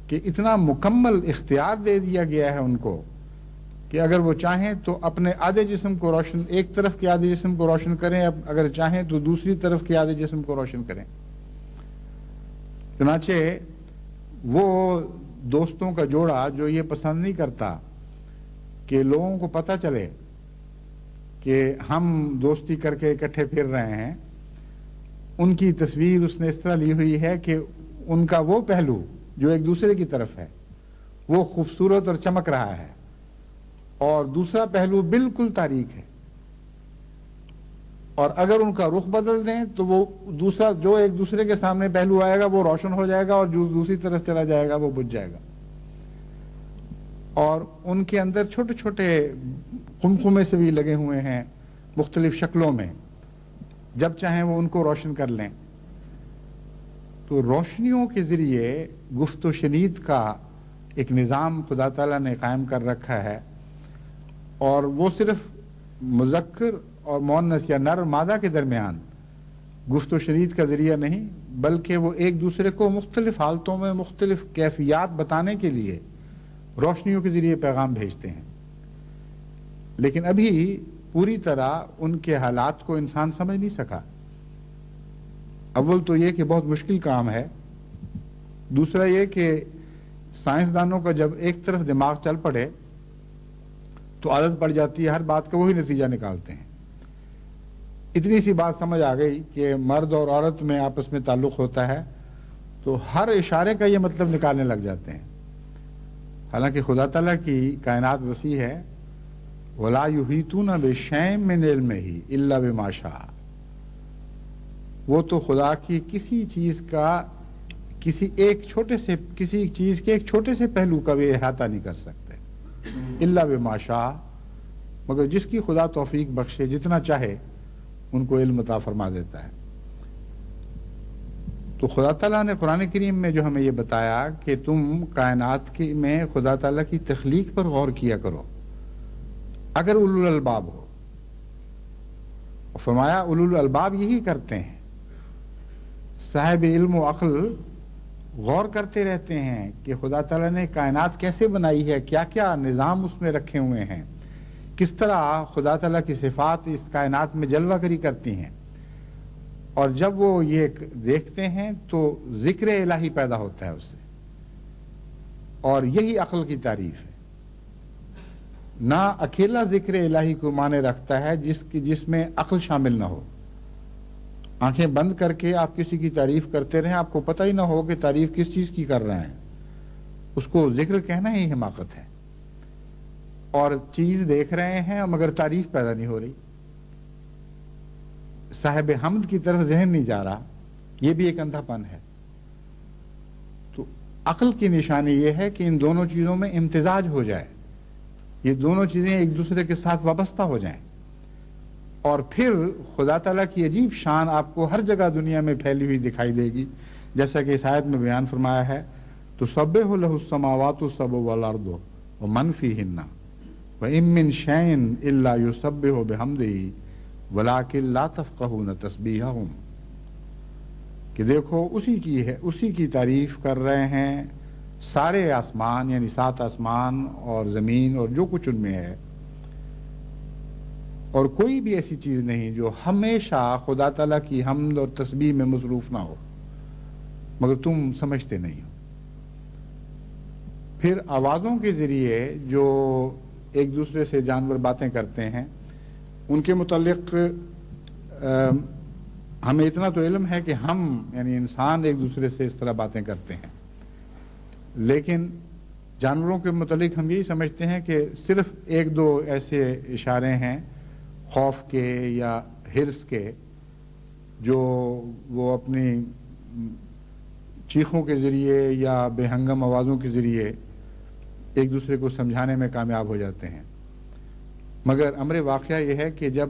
کہ اتنا مکمل اختیار دے دیا گیا ہے ان کو کہ اگر وہ چاہیں تو اپنے آدھے جسم کو روشن، ایک طرف کے آدھے جسم کو روشن کریں، اگر چاہیں تو دوسری طرف کے آدھے جسم کو روشن کریں۔ چنانچہ وہ دوستوں کا جوڑا جو یہ پسند نہیں کرتا کہ لوگوں کو پتہ چلے کہ ہم دوستی کر کے اکٹھے پھر رہے ہیں، ان کی تصویر اس نے اس طرح لی ہوئی ہے کہ ان کا وہ پہلو جو ایک دوسرے کی طرف ہے وہ خوبصورت اور چمک رہا ہے، اور دوسرا پہلو بالکل تاریک ہے، اور اگر ان کا رخ بدل دیں تو وہ دوسرا جو ایک دوسرے کے سامنے پہلو آئے گا وہ روشن ہو جائے گا، اور جو دوسری طرف چلا جائے گا وہ بجھ جائے گا۔ اور ان کے اندر چھوٹے چھوٹے قمقمے سے بھی لگے ہوئے ہیں مختلف شکلوں میں، جب چاہیں وہ ان کو روشن کر لیں۔ تو روشنیوں کے ذریعے گفت و شنید کا ایک نظام خدا تعالیٰ نے قائم کر رکھا ہے، اور وہ صرف مذکر اور مؤنث یا نر مادہ کے درمیان گفت و شنید کا ذریعہ نہیں، بلکہ وہ ایک دوسرے کو مختلف حالتوں میں مختلف کیفیات بتانے کے لیے روشنیوں کے ذریعے پیغام بھیجتے ہیں۔ لیکن ابھی پوری طرح ان کے حالات کو انسان سمجھ نہیں سکا۔ اول تو یہ کہ بہت مشکل کام ہے، دوسرا یہ کہ سائنسدانوں کا جب ایک طرف دماغ چل پڑے تو عادت پڑ جاتی ہے، ہر بات کا وہی نتیجہ نکالتے ہیں۔ اتنی سی بات سمجھ آ گئی کہ مرد اور عورت میں آپس میں تعلق ہوتا ہے تو ہر اشارے کا یہ مطلب نکالنے لگ جاتے ہیں، حالانکہ خدا تعالیٰ کی کائنات وسیع ہے. وَلَا يُحِيطُونَ بِشَيْءٍ مِّنْ عِلْمِهِ إِلَّا بِمَا شَاءَ. وہ تو خدا کی کسی چیز کے ایک چھوٹے سے پہلو کا بھی احاطہ نہیں کر سکتے. الا بما شاء، مگر جس کی خدا توفیق بخشے، جتنا چاہے ان کو علم عطا فرما دیتا ہے. تو خدا تعالیٰ نے قرآن کریم میں جو ہمیں یہ بتایا کہ تم کائنات میں خدا تعالیٰ کی تخلیق پر غور کیا کرو اگر اولو الالباب ہو. فرمایا اولو الالباب یہی کرتے ہیں، صاحب علم و عقل غور کرتے رہتے ہیں کہ خدا تعالیٰ نے کائنات کیسے بنائی ہے، کیا کیا نظام اس میں رکھے ہوئے ہیں، کس طرح خدا تعالیٰ کی صفات اس کائنات میں جلوہ گری کرتی ہیں. اور جب وہ یہ دیکھتے ہیں تو ذکر الہی پیدا ہوتا ہے اس سے، اور یہی عقل کی تعریف ہے. نہ اکیلا ذکر الہی کو معنی رکھتا ہے جس میں عقل شامل نہ ہو. آنکھیں بند کر کے آپ کسی کی تعریف کرتے رہیں، آپ کو پتہ ہی نہ ہو کہ تعریف کس چیز کی کر رہے ہیں، اس کو ذکر کہنا ہی حماقت ہے. اور چیز دیکھ رہے ہیں مگر تعریف پیدا نہیں ہو رہی، صاحب حمد کی طرف ذہن نہیں جا رہا، یہ بھی ایک اندھا پن ہے. تو عقل کی نشانی یہ ہے کہ ان دونوں چیزوں میں امتزاج ہو جائے، یہ دونوں چیزیں ایک دوسرے کے ساتھ وابستہ ہو جائیں، اور پھر خدا تعالیٰ کی عجیب شان آپ کو ہر جگہ دنیا میں پھیلی ہوئی دکھائی دے گی. جیسا کہ اس آیت میں بیان فرمایا ہے، تسبح لہ السماوات السبع والارض ومن فیہن وإن من شیء الا یسبح بحمدہ ولکن لا تفقہون تسبیحہم. کہ دیکھو اسی کی تعریف کر رہے ہیں سارے آسمان، یعنی 7 آسمان اور زمین اور جو کچھ ان میں ہے، اور کوئی بھی ایسی چیز نہیں جو ہمیشہ خدا تعالیٰ کی حمد اور تسبیح میں مصروف نہ ہو، مگر تم سمجھتے نہیں ہو. پھر آوازوں کے ذریعے جو ایک دوسرے سے جانور باتیں کرتے ہیں، ان کے متعلق ہمیں اتنا تو علم ہے کہ ہم یعنی انسان ایک دوسرے سے اس طرح باتیں کرتے ہیں، لیکن جانوروں کے متعلق ہم یہی سمجھتے ہیں کہ صرف 1-2 ایسے اشارے ہیں خوف کے یا حرص کے، جو وہ اپنی چیخوں کے ذریعے یا بے ہنگم آوازوں کے ذریعے ایک دوسرے کو سمجھانے میں کامیاب ہو جاتے ہیں. مگر امر واقعہ یہ ہے کہ جب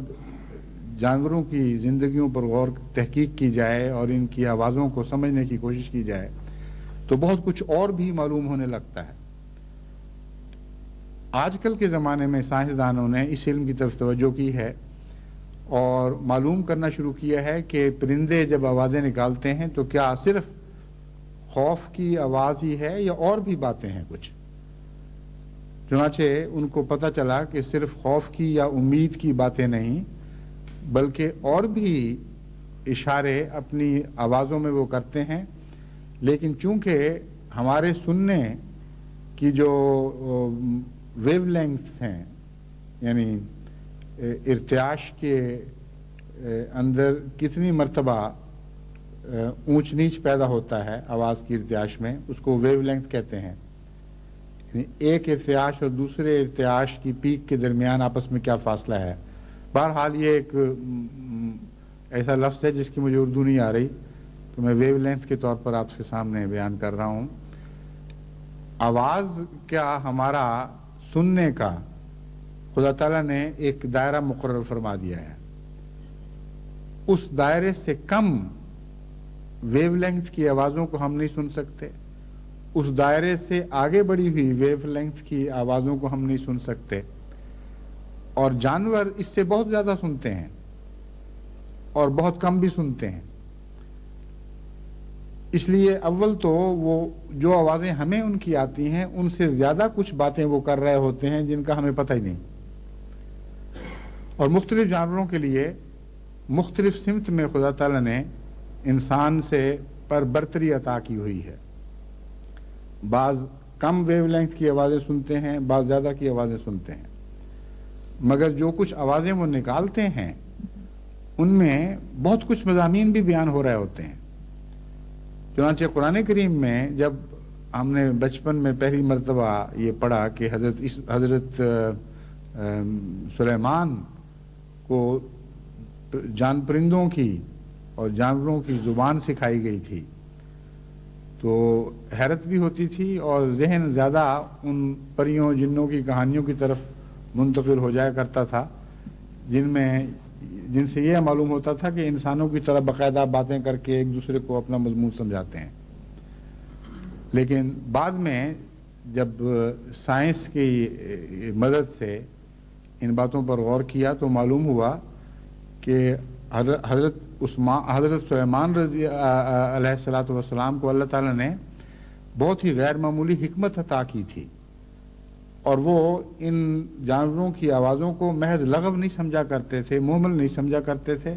جانوروں کی زندگیوں پر غور تحقیق کی جائے اور ان کی آوازوں کو سمجھنے کی کوشش کی جائے تو بہت کچھ اور بھی معلوم ہونے لگتا ہے. آج کل کے زمانے میں سائنسدانوں نے اس علم کی طرف توجہ کی ہے اور معلوم کرنا شروع کیا ہے کہ پرندے جب آوازیں نکالتے ہیں تو کیا صرف خوف کی آواز ہی ہے یا اور بھی باتیں ہیں کچھ. چنانچہ ان کو پتہ چلا کہ صرف خوف کی یا امید کی باتیں نہیں، بلکہ اور بھی اشارے اپنی آوازوں میں وہ کرتے ہیں. لیکن چونکہ ہمارے سننے کی جو ویو لینگتھس ہیں، یعنی ارتعاش کے اندر کتنی مرتبہ اونچ نیچ پیدا ہوتا ہے آواز کی ارتعاش میں، اس کو ویو لینگتھ کہتے ہیں. یعنی ایک ارتعاش اور دوسرے ارتعاش کی پیک کے درمیان آپس میں کیا فاصلہ ہے. بہرحال یہ ایک ایسا لفظ ہے جس کی مجھے اردو نہیں آ رہی، تو میں ویو لینتھ کے طور پر آپ کے سامنے بیان کر رہا ہوں. آواز کیا ہمارا سننے کا خدا تعالیٰ نے ایک دائرہ مقرر فرما دیا ہے، اس دائرے سے کم ویو لینتھ کی آوازوں کو ہم نہیں سن سکتے، اس دائرے سے آگے بڑھی ہوئی ویو لینتھ کی آوازوں کو ہم نہیں سن سکتے. اور جانور اس سے بہت زیادہ سنتے ہیں اور بہت کم بھی سنتے ہیں. اس لیے اول تو وہ جو آوازیں ہمیں ان کی آتی ہیں ان سے زیادہ کچھ باتیں وہ کر رہے ہوتے ہیں جن کا ہمیں پتہ ہی نہیں. اور مختلف جانوروں کے لیے مختلف سمت میں خدا تعالیٰ نے انسان سے پر برتری عطا کی ہوئی ہے. بعض کم ویو لینتھ کی آوازیں سنتے ہیں، بعض زیادہ کی آوازیں سنتے ہیں، مگر جو کچھ آوازیں وہ نکالتے ہیں ان میں بہت کچھ مضامین بھی بیان ہو رہے ہوتے ہیں. چنانچہ قرآن کریم میں جب ہم نے بچپن میں پہلی مرتبہ یہ پڑھا کہ حضرت سلیمان کو پرندوں کی اور جانوروں کی زبان سکھائی گئی تھی، تو حیرت بھی ہوتی تھی اور ذہن زیادہ ان پریوں جنوں کی کہانیوں کی طرف منتقل ہو جایا کرتا تھا جن سے یہ معلوم ہوتا تھا کہ انسانوں کی طرح باقاعدہ باتیں کر کے ایک دوسرے کو اپنا مضمون سمجھاتے ہیں۔ لیکن بعد میں جب سائنس کی مدد سے ان باتوں پر غور کیا تو معلوم ہوا کہ حضرت سلیمان رضی علیہ الصلوۃ والسلام کو اللہ تعالیٰ نے بہت ہی غیر معمولی حکمت عطا کی تھی، اور وہ ان جانوروں کی آوازوں کو محض لغو نہیں سمجھا کرتے تھے، مہمل نہیں سمجھا کرتے تھے،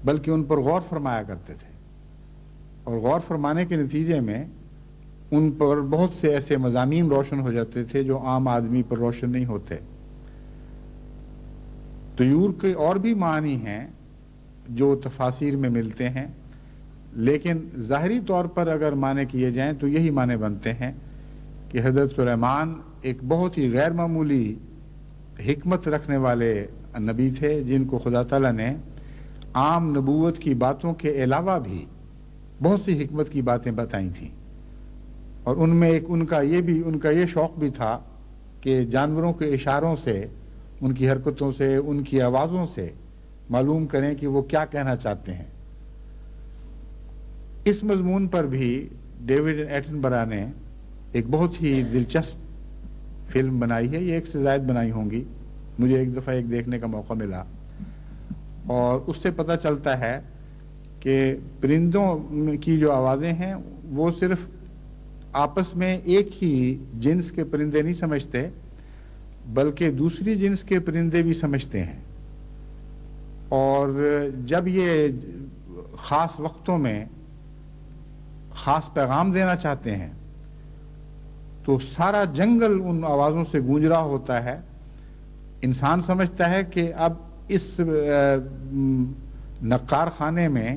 بلکہ ان پر غور فرمایا کرتے تھے، اور غور فرمانے کے نتیجے میں ان پر بہت سے ایسے مضامین روشن ہو جاتے تھے جو عام آدمی پر روشن نہیں ہوتے۔ طیور کے اور بھی معنی ہیں جو تفاسیر میں ملتے ہیں، لیکن ظاہری طور پر اگر معنی کیے جائیں تو یہی معنی بنتے ہیں کہ حضرت سلیمان ایک بہت ہی غیر معمولی حکمت رکھنے والے نبی تھے، جن کو خدا تعالیٰ نے عام نبوت کی باتوں کے علاوہ بھی بہت سی حکمت کی باتیں بتائی تھیں، اور ان میں ایک ان کا یہ شوق بھی تھا کہ جانوروں کے اشاروں سے، ان کی حرکتوں سے، ان کی آوازوں سے معلوم کریں کہ وہ کیا کہنا چاہتے ہیں۔ اس مضمون پر بھی ڈیوڈ ایٹنبرا نے ایک بہت ہی دلچسپ فلم بنائی ہے، یہ ایک سے زائد بنائی ہوں گی، مجھے ایک دفعہ ایک دیکھنے کا موقع ملا، اور اس سے پتہ چلتا ہے کہ پرندوں کی جو آوازیں ہیں وہ صرف آپس میں ایک ہی جنس کے پرندے نہیں سمجھتے، بلکہ دوسری جنس کے پرندے بھی سمجھتے ہیں، اور جب یہ خاص وقتوں میں خاص پیغام دینا چاہتے ہیں تو سارا جنگل ان آوازوں سے گونج رہا ہوتا ہے۔ انسان سمجھتا ہے کہ اب اس نقار خانے میں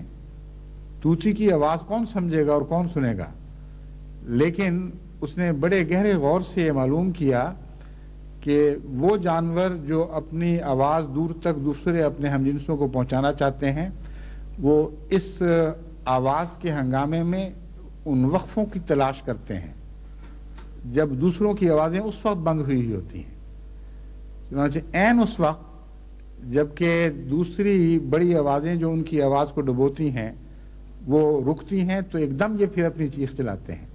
طوطی کی آواز کون سمجھے گا اور کون سنے گا، لیکن اس نے بڑے گہرے غور سے یہ معلوم کیا کہ وہ جانور جو اپنی آواز دور تک دوسرے اپنے ہم جنسوں کو پہنچانا چاہتے ہیں، وہ اس آواز کے ہنگامے میں ان وقفوں کی تلاش کرتے ہیں جب دوسروں کی آوازیں اس وقت بند ہوئی ہوتی ہیں، چنانچہ عین اس وقت جبکہ دوسری بڑی آوازیں جو ان کی آواز کو ڈبوتی ہیں وہ رکتی ہیں تو ایک دم یہ پھر اپنی چیخ چلاتے ہیں۔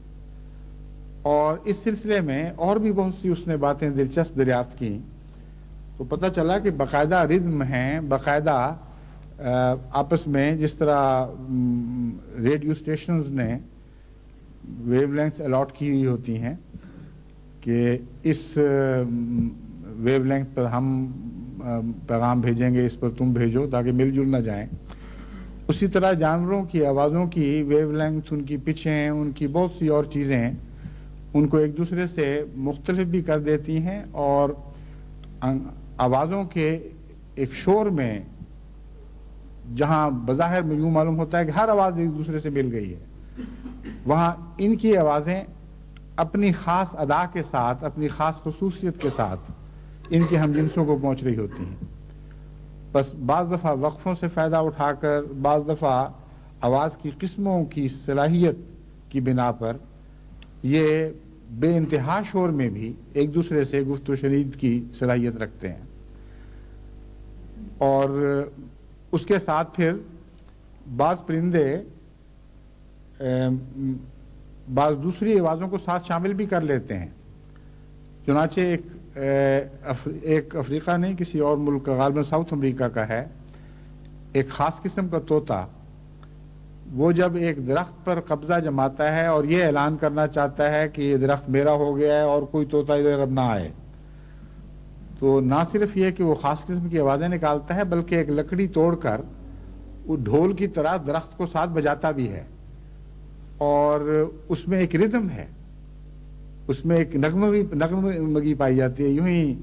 اور اس سلسلے میں اور بھی بہت سی اس نے باتیں دلچسپ دریافت کی، تو پتہ چلا کہ باقاعدہ ردم ہیں، باقاعدہ آپس میں جس طرح ریڈیو اسٹیشنز نے ویو لینگتھ الاٹ کی ہوئی ہوتی ہیں کہ اس ویو لینگتھ پر ہم پیغام بھیجیں گے، اس پر تم بھیجو تاکہ مل جل نہ جائیں، اسی طرح جانوروں کی آوازوں کی ویو لینگتھ، ان کی پچیں، ان کی بہت سی اور چیزیں ان کو ایک دوسرے سے مختلف بھی کر دیتی ہیں، اور آوازوں کے ایک شور میں جہاں بظاہر یوں معلوم ہوتا ہے کہ ہر آواز ایک دوسرے سے مل گئی ہے، وہاں ان کی آوازیں اپنی خاص ادا کے ساتھ، اپنی خاص خصوصیت کے ساتھ ان کے ہم جنسوں کو پہنچ رہی ہوتی ہیں۔ بس بعض دفعہ وقفوں سے فائدہ اٹھا کر، بعض دفعہ آواز کی قسموں کی صلاحیت کی بنا پر یہ بے انتہا شور میں بھی ایک دوسرے سے گفت و شنید کی صلاحیت رکھتے ہیں، اور اس کے ساتھ پھر بعض پرندے بعض دوسری آوازوں کو ساتھ شامل بھی کر لیتے ہیں۔ چنانچہ ایک افریقہ نہیں، کسی اور ملک کا، غالباً ساؤتھ امریکہ کا ہے، ایک خاص قسم کا طوطا، وہ جب ایک درخت پر قبضہ جماتا ہے اور یہ اعلان کرنا چاہتا ہے کہ یہ درخت میرا ہو گیا ہے اور کوئی طوطا ادھر اب نہ آئے، تو نہ صرف یہ کہ وہ خاص قسم کی آوازیں نکالتا ہے بلکہ ایک لکڑی توڑ کر وہ ڈھول کی طرح درخت کو ساتھ بجاتا بھی ہے، اور اس میں ایک ردم ہے، اس میں ایک نغمگی پائی جاتی ہے، یوں ہی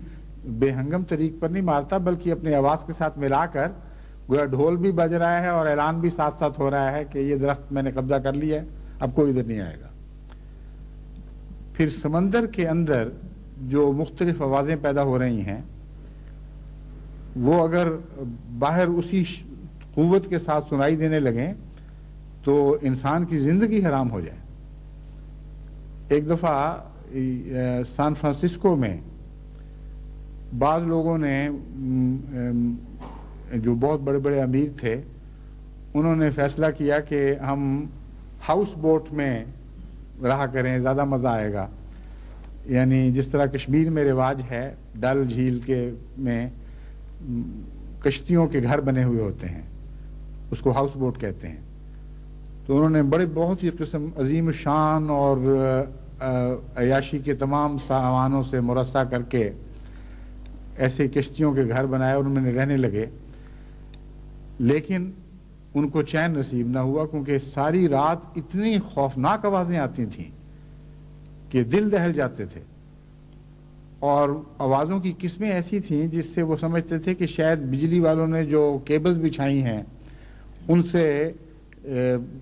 بے ہنگم طریق پر نہیں مارتا بلکہ اپنی آواز کے ساتھ ملا کر گویا ڈھول بھی بج رہا ہے اور اعلان بھی ساتھ ساتھ ہو رہا ہے کہ یہ درخت میں نے قبضہ کر لیا ہے، اب کوئی ادھر نہیں آئے گا۔ پھر سمندر کے اندر جو مختلف آوازیں پیدا ہو رہی ہیں وہ اگر باہر اسی قوت کے ساتھ سنائی دینے لگیں تو انسان کی زندگی حرام ہو جائے۔ ایک دفعہ سان فرانسسکو میں بعض لوگوں نے جو بہت بڑے بڑے امیر تھے انہوں نے فیصلہ کیا کہ ہم ہاؤس بوٹ میں رہا کریں، زیادہ مزہ آئے گا۔ یعنی جس طرح کشمیر میں رواج ہے، ڈل جھیل کے میں کشتیوں کے گھر بنے ہوئے ہوتے ہیں، اس کو ہاؤس بوٹ کہتے ہیں۔ تو انہوں نے بہت ہی قسم عظیم الشان اور عیاشی کے تمام سامانوں سے مرصع کر کے ایسے کشتیوں کے گھر بنائے اور ان میں رہنے لگے، لیکن ان کو چین نصیب نہ ہوا، کیونکہ ساری رات اتنی خوفناک آوازیں آتی تھیں کہ دل دہل جاتے تھے، اور آوازوں کی قسمیں ایسی تھیں جس سے وہ سمجھتے تھے کہ شاید بجلی والوں نے جو کیبلز بچھائی ہیں ان سے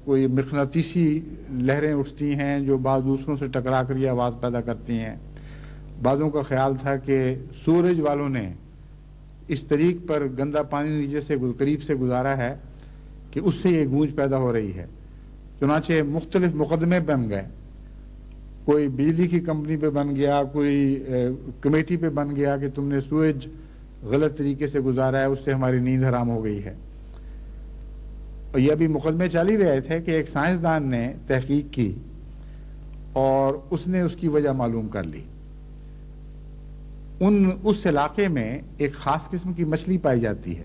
کوئی مقناطیسی لہریں اٹھتی ہیں جو بعض دوسروں سے ٹکرا کر یہ آواز پیدا کرتی ہیں۔ بعضوں کا خیال تھا کہ سورج والوں نے اس طریق پر گندا پانی نیچے سے قریب سے گزارا ہے کہ اس سے یہ گونج پیدا ہو رہی ہے۔ چنانچہ مختلف مقدمے بن گئے، کوئی بجلی کی کمپنی پہ بن گیا، کوئی کمیٹی پہ بن گیا کہ تم نے سورج غلط طریقے سے گزارا ہے، اس سے ہماری نیند حرام ہو گئی ہے۔ اور یہ بھی مقدمے چل ہی رہے تھے کہ ایک سائنسدان نے تحقیق کی اور اس نے اس کی وجہ معلوم کر لی۔ اس علاقے میں ایک خاص قسم کی مچھلی پائی جاتی ہے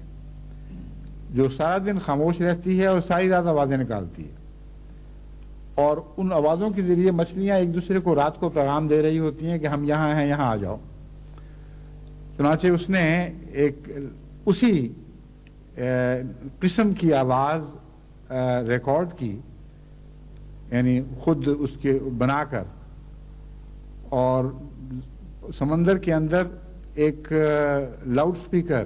جو سارا دن خاموش رہتی ہے اور ساری رات آوازیں نکالتی ہے، اور ان آوازوں کے ذریعے مچھلیاں ایک دوسرے کو رات کو پیغام دے رہی ہوتی ہیں کہ ہم یہاں ہیں، یہاں آ جاؤ۔ چنانچہ اس نے ایک اسی قسم کی آواز ریکارڈ کی، یعنی خود اس کے بنا کر، اور سمندر کے اندر ایک لاؤڈ سپیکر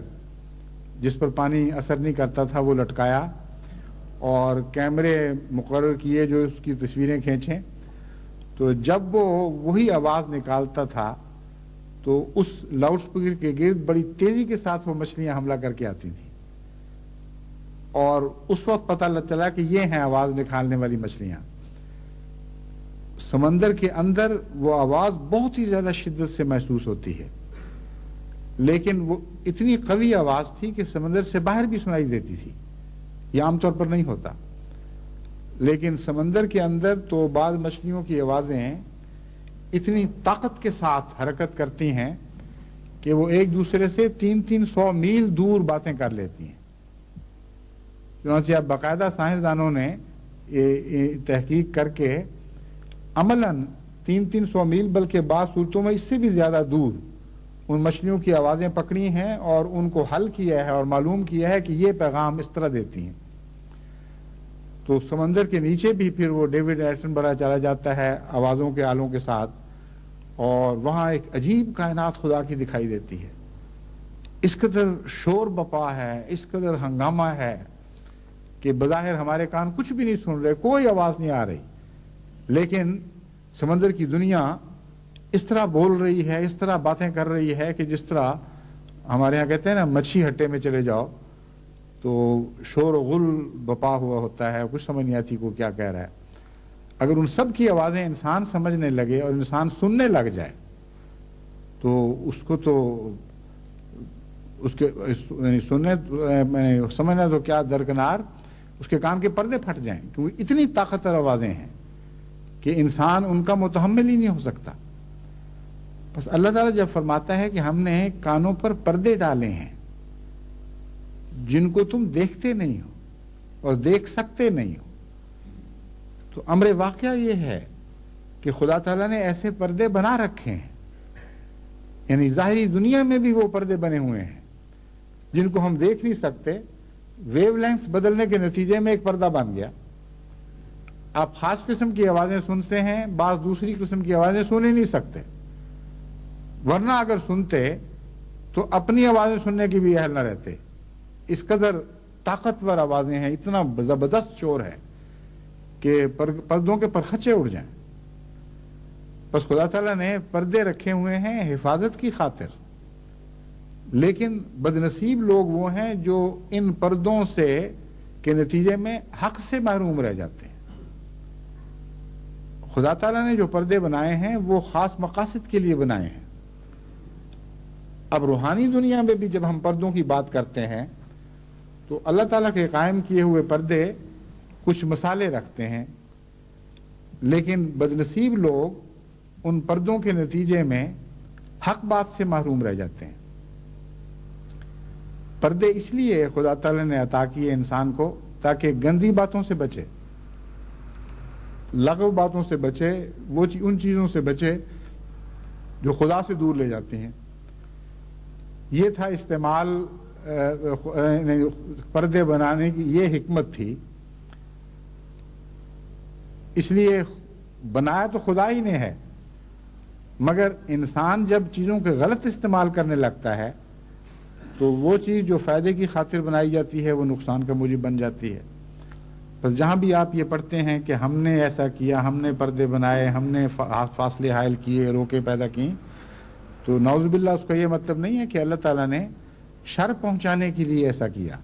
جس پر پانی اثر نہیں کرتا تھا وہ لٹکایا، اور کیمرے مقرر کیے جو اس کی تصویریں کھینچیں۔ تو جب وہ وہی آواز نکالتا تھا تو اس لاؤڈ سپیکر کے گرد بڑی تیزی کے ساتھ وہ مچھلیاں حملہ کر کے آتی تھیں، اور اس وقت پتہ چلا کہ یہ ہیں آواز نکالنے والی مچھلیاں۔ سمندر کے اندر وہ آواز بہت ہی زیادہ شدت سے محسوس ہوتی ہے، لیکن وہ اتنی قوی آواز تھی کہ سمندر سے باہر بھی سنائی دیتی تھی۔ یہ عام طور پر نہیں ہوتا، لیکن سمندر کے اندر تو بعض مچھلیوں کی آوازیں اتنی طاقت کے ساتھ حرکت کرتی ہیں کہ وہ ایک دوسرے سے 300 میل دور باتیں کر لیتی ہیں۔ چنانچہ اب باقاعدہ سائنسدانوں نے تحقیق کر کے عملاً 300 میل بلکہ بعض صورتوں میں اس سے بھی زیادہ دور ان مچھلیوں کی آوازیں پکڑی ہیں اور ان کو حل کیا ہے اور معلوم کیا ہے کہ یہ پیغام اس طرح دیتی ہیں۔ تو سمندر کے نیچے بھی پھر وہ ڈیوڈ ایٹنبرا چلا جاتا ہے آوازوں کے آلوں کے ساتھ، اور وہاں ایک عجیب کائنات خدا کی دکھائی دیتی ہے۔ اس قدر شور بپا ہے، اس قدر ہنگامہ ہے کہ بظاہر ہمارے کان کچھ بھی نہیں سن رہے، کوئی آواز نہیں آ رہی، لیکن سمندر کی دنیا اس طرح بول رہی ہے، اس طرح باتیں کر رہی ہے کہ جس طرح ہمارے یہاں کہتے ہیں نا مچھی ہٹے میں چلے جاؤ تو شور و غل بپا ہوا ہوتا ہے، کچھ سمجھ نہیں آتی کو کیا کہہ رہا ہے۔ اگر ان سب کی آوازیں انسان سمجھنے لگے اور انسان سننے لگ جائے تو اس کو تو اس کے سمجھنا تو کیا درکنار، اس کے کان کے پردے پھٹ جائیں، کیونکہ اتنی طاقتور آوازیں ہیں کہ انسان ان کا متحمل ہی نہیں ہو سکتا۔ بس اللہ تعالیٰ جب فرماتا ہے کہ ہم نے کانوں پر پردے ڈالے ہیں جن کو تم دیکھتے نہیں ہو اور دیکھ سکتے نہیں ہو، تو امر واقعہ یہ ہے کہ خدا تعالیٰ نے ایسے پردے بنا رکھے ہیں، یعنی ظاہری دنیا میں بھی وہ پردے بنے ہوئے ہیں جن کو ہم دیکھ نہیں سکتے۔ ویو لینتھ بدلنے کے نتیجے میں ایک پردہ بن گیا، آپ خاص قسم کی آوازیں سنتے ہیں، بعض دوسری قسم کی آوازیں سن ہی نہیں سکتے، ورنہ اگر سنتے تو اپنی آوازیں سننے کی بھی اہل نہ رہتے۔ اس قدر طاقتور آوازیں ہیں، اتنا زبردست شور ہے کہ پردوں کے پرخچے اڑ جائیں۔ بس خدا تعالیٰ نے پردے رکھے ہوئے ہیں حفاظت کی خاطر، لیکن بدنصیب لوگ وہ ہیں جو ان پردوں سے کے نتیجے میں حق سے محروم رہ جاتے ہیں۔ خدا تعالیٰ نے جو پردے بنائے ہیں وہ خاص مقاصد کے لیے بنائے ہیں۔ اب روحانی دنیا میں بھی جب ہم پردوں کی بات کرتے ہیں تو اللہ تعالیٰ کے قائم کیے ہوئے پردے کچھ مسالے رکھتے ہیں، لیکن بدنصیب لوگ ان پردوں کے نتیجے میں حق بات سے محروم رہ جاتے ہیں۔ پردے اس لیے خدا تعالیٰ نے عطا کیے انسان کو تاکہ گندی باتوں سے بچے، لغو باتوں سے بچے، ان چیزوں سے بچے جو خدا سے دور لے جاتی ہیں۔ یہ تھا استعمال پردے بنانے کی، یہ حکمت تھی۔ اس لیے بنایا تو خدا ہی نے ہے، مگر انسان جب چیزوں کے غلط استعمال کرنے لگتا ہے تو وہ چیز جو فائدے کی خاطر بنائی جاتی ہے وہ نقصان کا موجب بن جاتی ہے۔ بس جہاں بھی آپ یہ پڑھتے ہیں کہ ہم نے ایسا کیا، ہم نے پردے بنائے، ہم نے فاصلے حائل کیے، روکے پیدا کی، تو نعوذ باللہ اس کا یہ مطلب نہیں ہے کہ اللہ تعالیٰ نے شر پہنچانے کے لیے ایسا کیا۔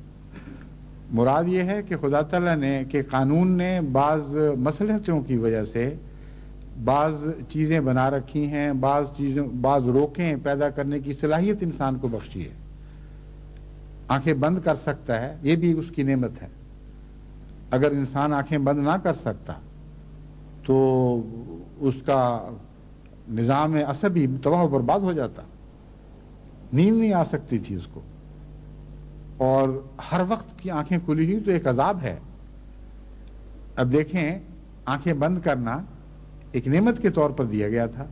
مراد یہ ہے کہ خدا تعالیٰ نے کہ قانون نے بعض مصلحتوں کی وجہ سے بعض چیزیں بنا رکھی ہیں، بعض روکیں پیدا کرنے کی صلاحیت انسان کو بخشی ہے۔ آنکھیں بند کر سکتا ہے، یہ بھی اس کی نعمت ہے۔ اگر انسان آنکھیں بند نہ کر سکتا تو اس کا نظام عصبی تباہ و برباد ہو جاتا، نیند نہیں آ سکتی تھی اس کو، اور ہر وقت کی آنکھیں کھلی ہوئی تو ایک عذاب ہے۔ اب دیکھیں، آنکھیں بند کرنا ایک نعمت کے طور پر دیا گیا تھا،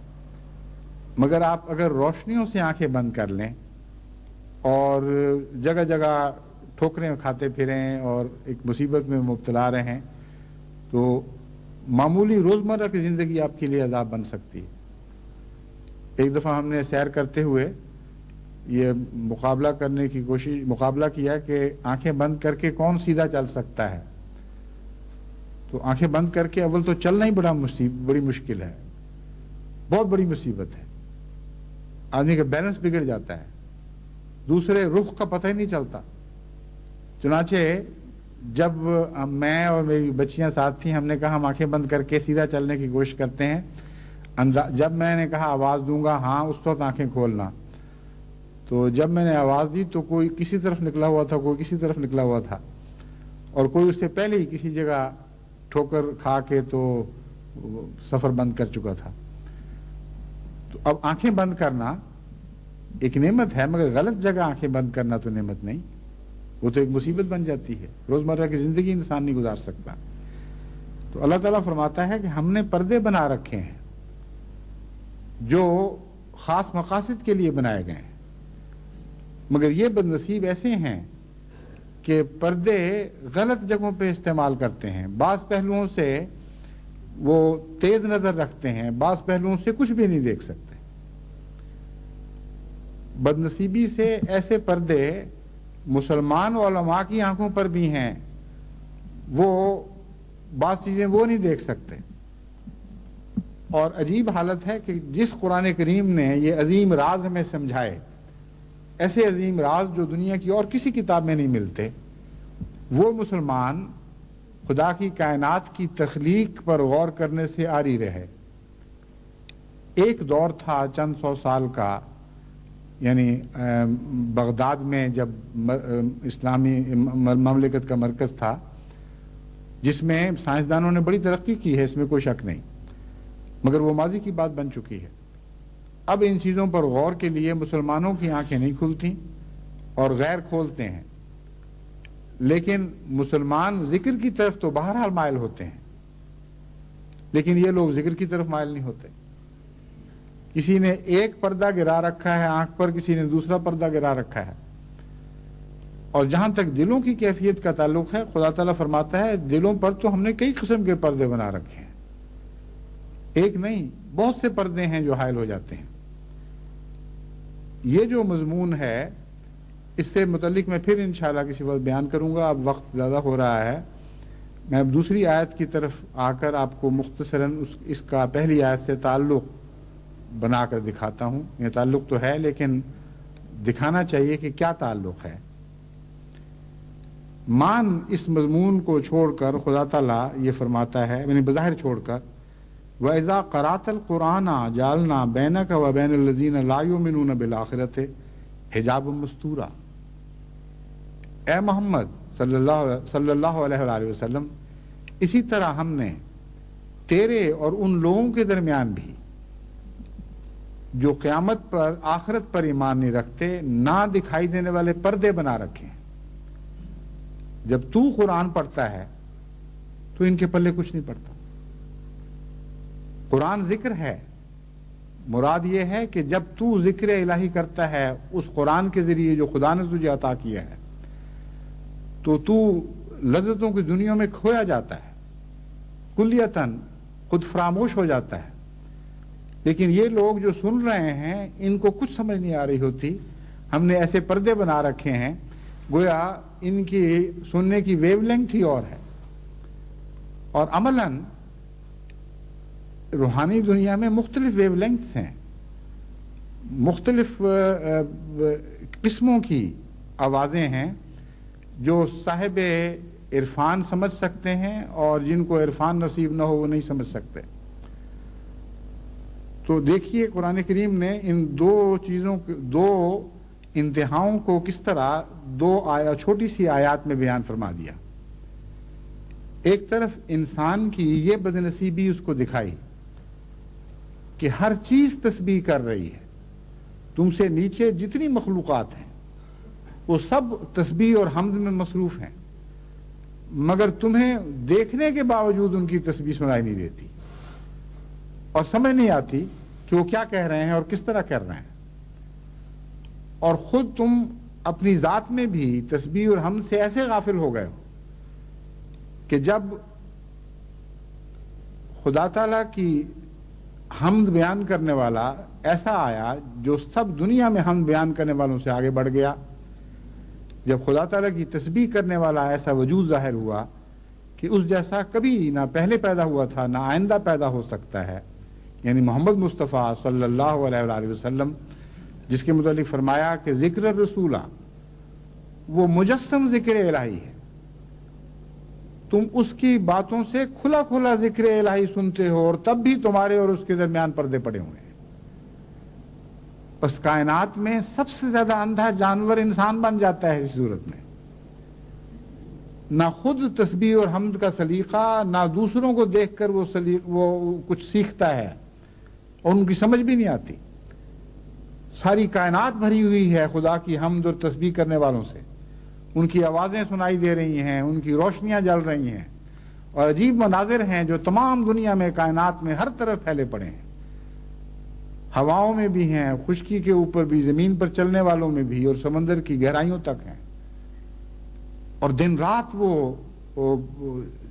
مگر آپ اگر روشنیوں سے آنکھیں بند کر لیں اور جگہ جگہ ٹھوکریں کھاتے پھریں اور ایک مصیبت میں مبتلا رہیں تو معمولی روزمرہ کی زندگی آپ کے لیے عذاب بن سکتی ہے۔ ایک دفعہ ہم نے سیر کرتے ہوئے یہ مقابلہ کیا کہ آنکھیں بند کر کے کون سیدھا چل سکتا ہے، تو آنکھیں بند کر کے اول تو چلنا ہی بڑی مشکل ہے، بہت بڑی مصیبت ہے، آدمی کا بیلنس بگڑ جاتا ہے، دوسرے رخ کا پتہ ہی نہیں چلتا۔ چنانچہ جب میں اور میری بچیاں ساتھ تھیں، ہم نے کہا ہم آنکھیں بند کر کے سیدھا چلنے کی کوشش کرتے ہیں، جب میں نے کہا آواز دوں گا ہاں، اس وقت آنکھیں کھولنا، تو جب میں نے آواز دی تو کوئی کسی طرف نکلا ہوا تھا، کوئی کسی طرف نکلا ہوا تھا، اور کوئی اس سے پہلے ہی کسی جگہ ٹھوکر کھا کے تو سفر بند کر چکا تھا۔ تو اب آنکھیں بند کرنا ایک نعمت ہے، مگر غلط جگہ آنکھیں بند کرنا تو نعمت نہیں، وہ تو ایک مصیبت بن جاتی ہے، روزمرہ کی زندگی انسان نہیں گزار سکتا۔ تو اللہ تعالیٰ فرماتا ہے کہ ہم نے پردے بنا رکھے ہیں جو خاص مقاصد کے لیے بنائے گئے ہیں، مگر یہ بدنصیب ایسے ہیں کہ پردے غلط جگہوں پہ استعمال کرتے ہیں، بعض پہلوؤں سے وہ تیز نظر رکھتے ہیں، بعض پہلوؤں سے کچھ بھی نہیں دیکھ سکتے۔ بدنصیبی سے ایسے پردے مسلمان علماء کی آنکھوں پر بھی ہیں، وہ بعض چیزیں وہ نہیں دیکھ سکتے، اور عجیب حالت ہے کہ جس قرآن کریم نے یہ عظیم راز ہمیں سمجھائے، ایسے عظیم راز جو دنیا کی اور کسی کتاب میں نہیں ملتے، وہ مسلمان خدا کی کائنات کی تخلیق پر غور کرنے سے آری رہے۔ ایک دور تھا چند سو سال کا، یعنی بغداد میں جب اسلامی مملکت کا مرکز تھا، جس میں سائنسدانوں نے بڑی ترقی کی ہے، اس میں کوئی شک نہیں، مگر وہ ماضی کی بات بن چکی ہے۔ اب ان چیزوں پر غور کے لیے مسلمانوں کی آنکھیں نہیں کھلتی اور غیر کھولتے ہیں، لیکن مسلمان ذکر کی طرف تو بہرحال مائل ہوتے ہیں، لیکن یہ لوگ ذکر کی طرف مائل نہیں ہوتے۔ کسی نے ایک پردہ گرا رکھا ہے آنکھ پر، کسی نے دوسرا پردہ گرا رکھا ہے، اور جہاں تک دلوں کی کیفیت کا تعلق ہے، خدا تعالیٰ فرماتا ہے دلوں پر تو ہم نے کئی قسم کے پردے بنا رکھے ہیں، ایک نہیں بہت سے پردے ہیں جو حائل ہو جاتے ہیں۔ یہ جو مضمون ہے اس سے متعلق میں پھر انشاءاللہ کسی وقت بیان کروں گا، اب وقت زیادہ ہو رہا ہے۔ میں اب دوسری آیت کی طرف آ کر آپ کو مختصراً اس کا پہلی آیت سے تعلق بنا کر دکھاتا ہوں. یہ تعلق تو ہے لیکن دکھانا چاہیے کہ کیا تعلق ہے. مان اس مضمون کو چھوڑ کر خدا تعالیٰ یہ فرماتا ہے، یعنی بظاہر چھوڑ کر، وَإِذَا قَرَأْتَ الْقُرْآنَ جَعَلْنَا بَيْنَكَ وَبَيْنَ الَّذِينَ لَا يُؤْمِنُونَ بِالْآخِرَةِ حِجَابًا مَسْتُورًا. اے محمد صلی اللہ علیہ وآلہ وسلم، اسی طرح ہم نے تیرے اور ان لوگوں کے درمیان بھی جو قیامت پر آخرت پر ایمان نہیں رکھتے نہ دکھائی دینے والے پردے بنا رکھے ہیں. جب تو قرآن پڑھتا ہے تو ان کے پلے کچھ نہیں پڑتا. قرآن ذکر ہے، مراد یہ ہے کہ جب تو ذکر الہی کرتا ہے اس قرآن کے ذریعے جو خدا نے تجھے عطا کیا ہے تو لذتوں کی دنیا میں کھویا جاتا ہے، کلیتاً خود فراموش ہو جاتا ہے. لیکن یہ لوگ جو سن رہے ہیں ان کو کچھ سمجھ نہیں آ رہی ہوتی. ہم نے ایسے پردے بنا رکھے ہیں گویا ان کی سننے کی ویو لینتھ ہی اور ہے. اور عملاً روحانی دنیا میں مختلف ویو لینتھس ہیں، مختلف قسموں کی آوازیں ہیں جو صاحب عرفان سمجھ سکتے ہیں اور جن کو عرفان نصیب نہ ہو وہ نہیں سمجھ سکتے. تو دیکھیے قرآن کریم نے ان دو چیزوں دو انتہاؤں کو کس طرح چھوٹی سی آیات میں بیان فرما دیا. ایک طرف انسان کی یہ بدنصیبی اس کو دکھائی کہ ہر چیز تسبیح کر رہی ہے، تم سے نیچے جتنی مخلوقات ہیں وہ سب تسبیح اور حمد میں مصروف ہیں، مگر تمہیں دیکھنے کے باوجود ان کی تسبیح سنائی نہیں دیتی اور سمجھ نہیں آتی کہ وہ کیا کہہ رہے ہیں اور کس طرح کر رہے ہیں. اور خود تم اپنی ذات میں بھی تسبیح اور حمد سے ایسے غافل ہو گئے ہو کہ جب خدا تعالیٰ کی حمد بیان کرنے والا ایسا آیا جو سب دنیا میں حمد بیان کرنے والوں سے آگے بڑھ گیا، جب خدا تعالیٰ کی تسبیح کرنے والا ایسا وجود ظاہر ہوا کہ اس جیسا کبھی نہ پہلے پیدا ہوا تھا نہ آئندہ پیدا ہو سکتا ہے، یعنی محمد مصطفیٰ صلی اللہ علیہ وآلہ وسلم، جس کے متعلق فرمایا کہ ذکر الرسولہ وہ مجسم ذکر الہی ہے. تم اس کی باتوں سے کھلا کھلا ذکر الہی سنتے ہو اور تب بھی تمہارے اور اس کے درمیان پردے پڑے ہوئے ہیں. بس کائنات میں سب سے زیادہ اندھا جانور انسان بن جاتا ہے اس صورت میں. نہ خود تسبیح اور حمد کا سلیقہ، نہ دوسروں کو دیکھ کر وہ کچھ سیکھتا ہے اور ان کی سمجھ بھی نہیں آتی. ساری کائنات بھری ہوئی ہے خدا کی حمد اور تسبیح کرنے والوں سے، ان کی آوازیں سنائی دے رہی ہیں، ان کی روشنیاں جل رہی ہیں اور عجیب مناظر ہیں جو تمام دنیا میں کائنات میں ہر طرف پھیلے پڑے ہیں. ہواؤں میں بھی ہیں، خشکی کے اوپر بھی، زمین پر چلنے والوں میں بھی اور سمندر کی گہرائیوں تک ہیں. اور دن رات وہ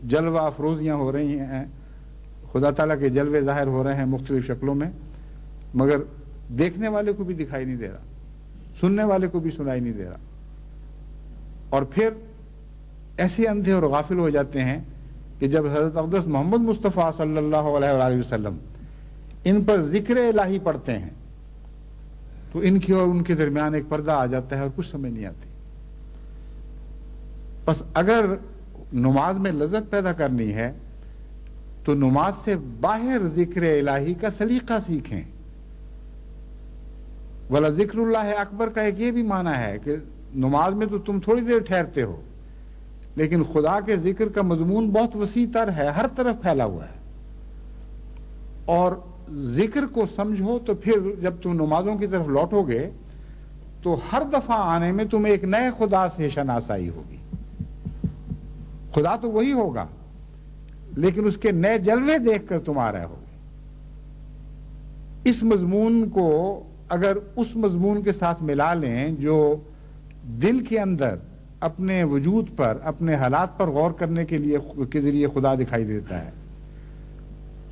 جلوہ افروزیاں ہو رہی ہیں، خدا تعالیٰ کے جلوے ظاہر ہو رہے ہیں مختلف شکلوں میں، مگر دیکھنے والے کو بھی دکھائی نہیں دے رہا، سننے والے کو بھی سنائی نہیں دے رہا. اور پھر ایسے اندھے اور غافل ہو جاتے ہیں کہ جب حضرت اقدس محمد مصطفیٰ صلی اللہ علیہ وآلہ وسلم ان پر ذکر الہی پڑھتے ہیں تو ان کی اور ان کے درمیان ایک پردہ آ جاتا ہے اور کچھ سمجھ نہیں آتی. بس اگر نماز میں لذت پیدا کرنی ہے تو نماز سے باہر ذکر الہی کا سلیقہ سیکھیں. ولا ذکر اللہ اکبر کا ایک یہ بھی معنی ہے کہ نماز میں تو تم تھوڑی دیر ٹھہرتے ہو، لیکن خدا کے ذکر کا مضمون بہت وسیع تر ہے، ہر طرف پھیلا ہوا ہے. اور ذکر کو سمجھو تو پھر جب تم نمازوں کی طرف لوٹو گے تو ہر دفعہ آنے میں تمہیں ایک نئے خدا سے شناسائی ہوگی. خدا تو وہی ہوگا لیکن اس کے نئے جلوے دیکھ کر تم آ رہے ہوگے. اس مضمون کو اگر اس مضمون کے ساتھ ملا لیں جو دل کے اندر اپنے وجود پر، اپنے حالات پر غور کرنے کے ذریعے خدا دکھائی دیتا ہے،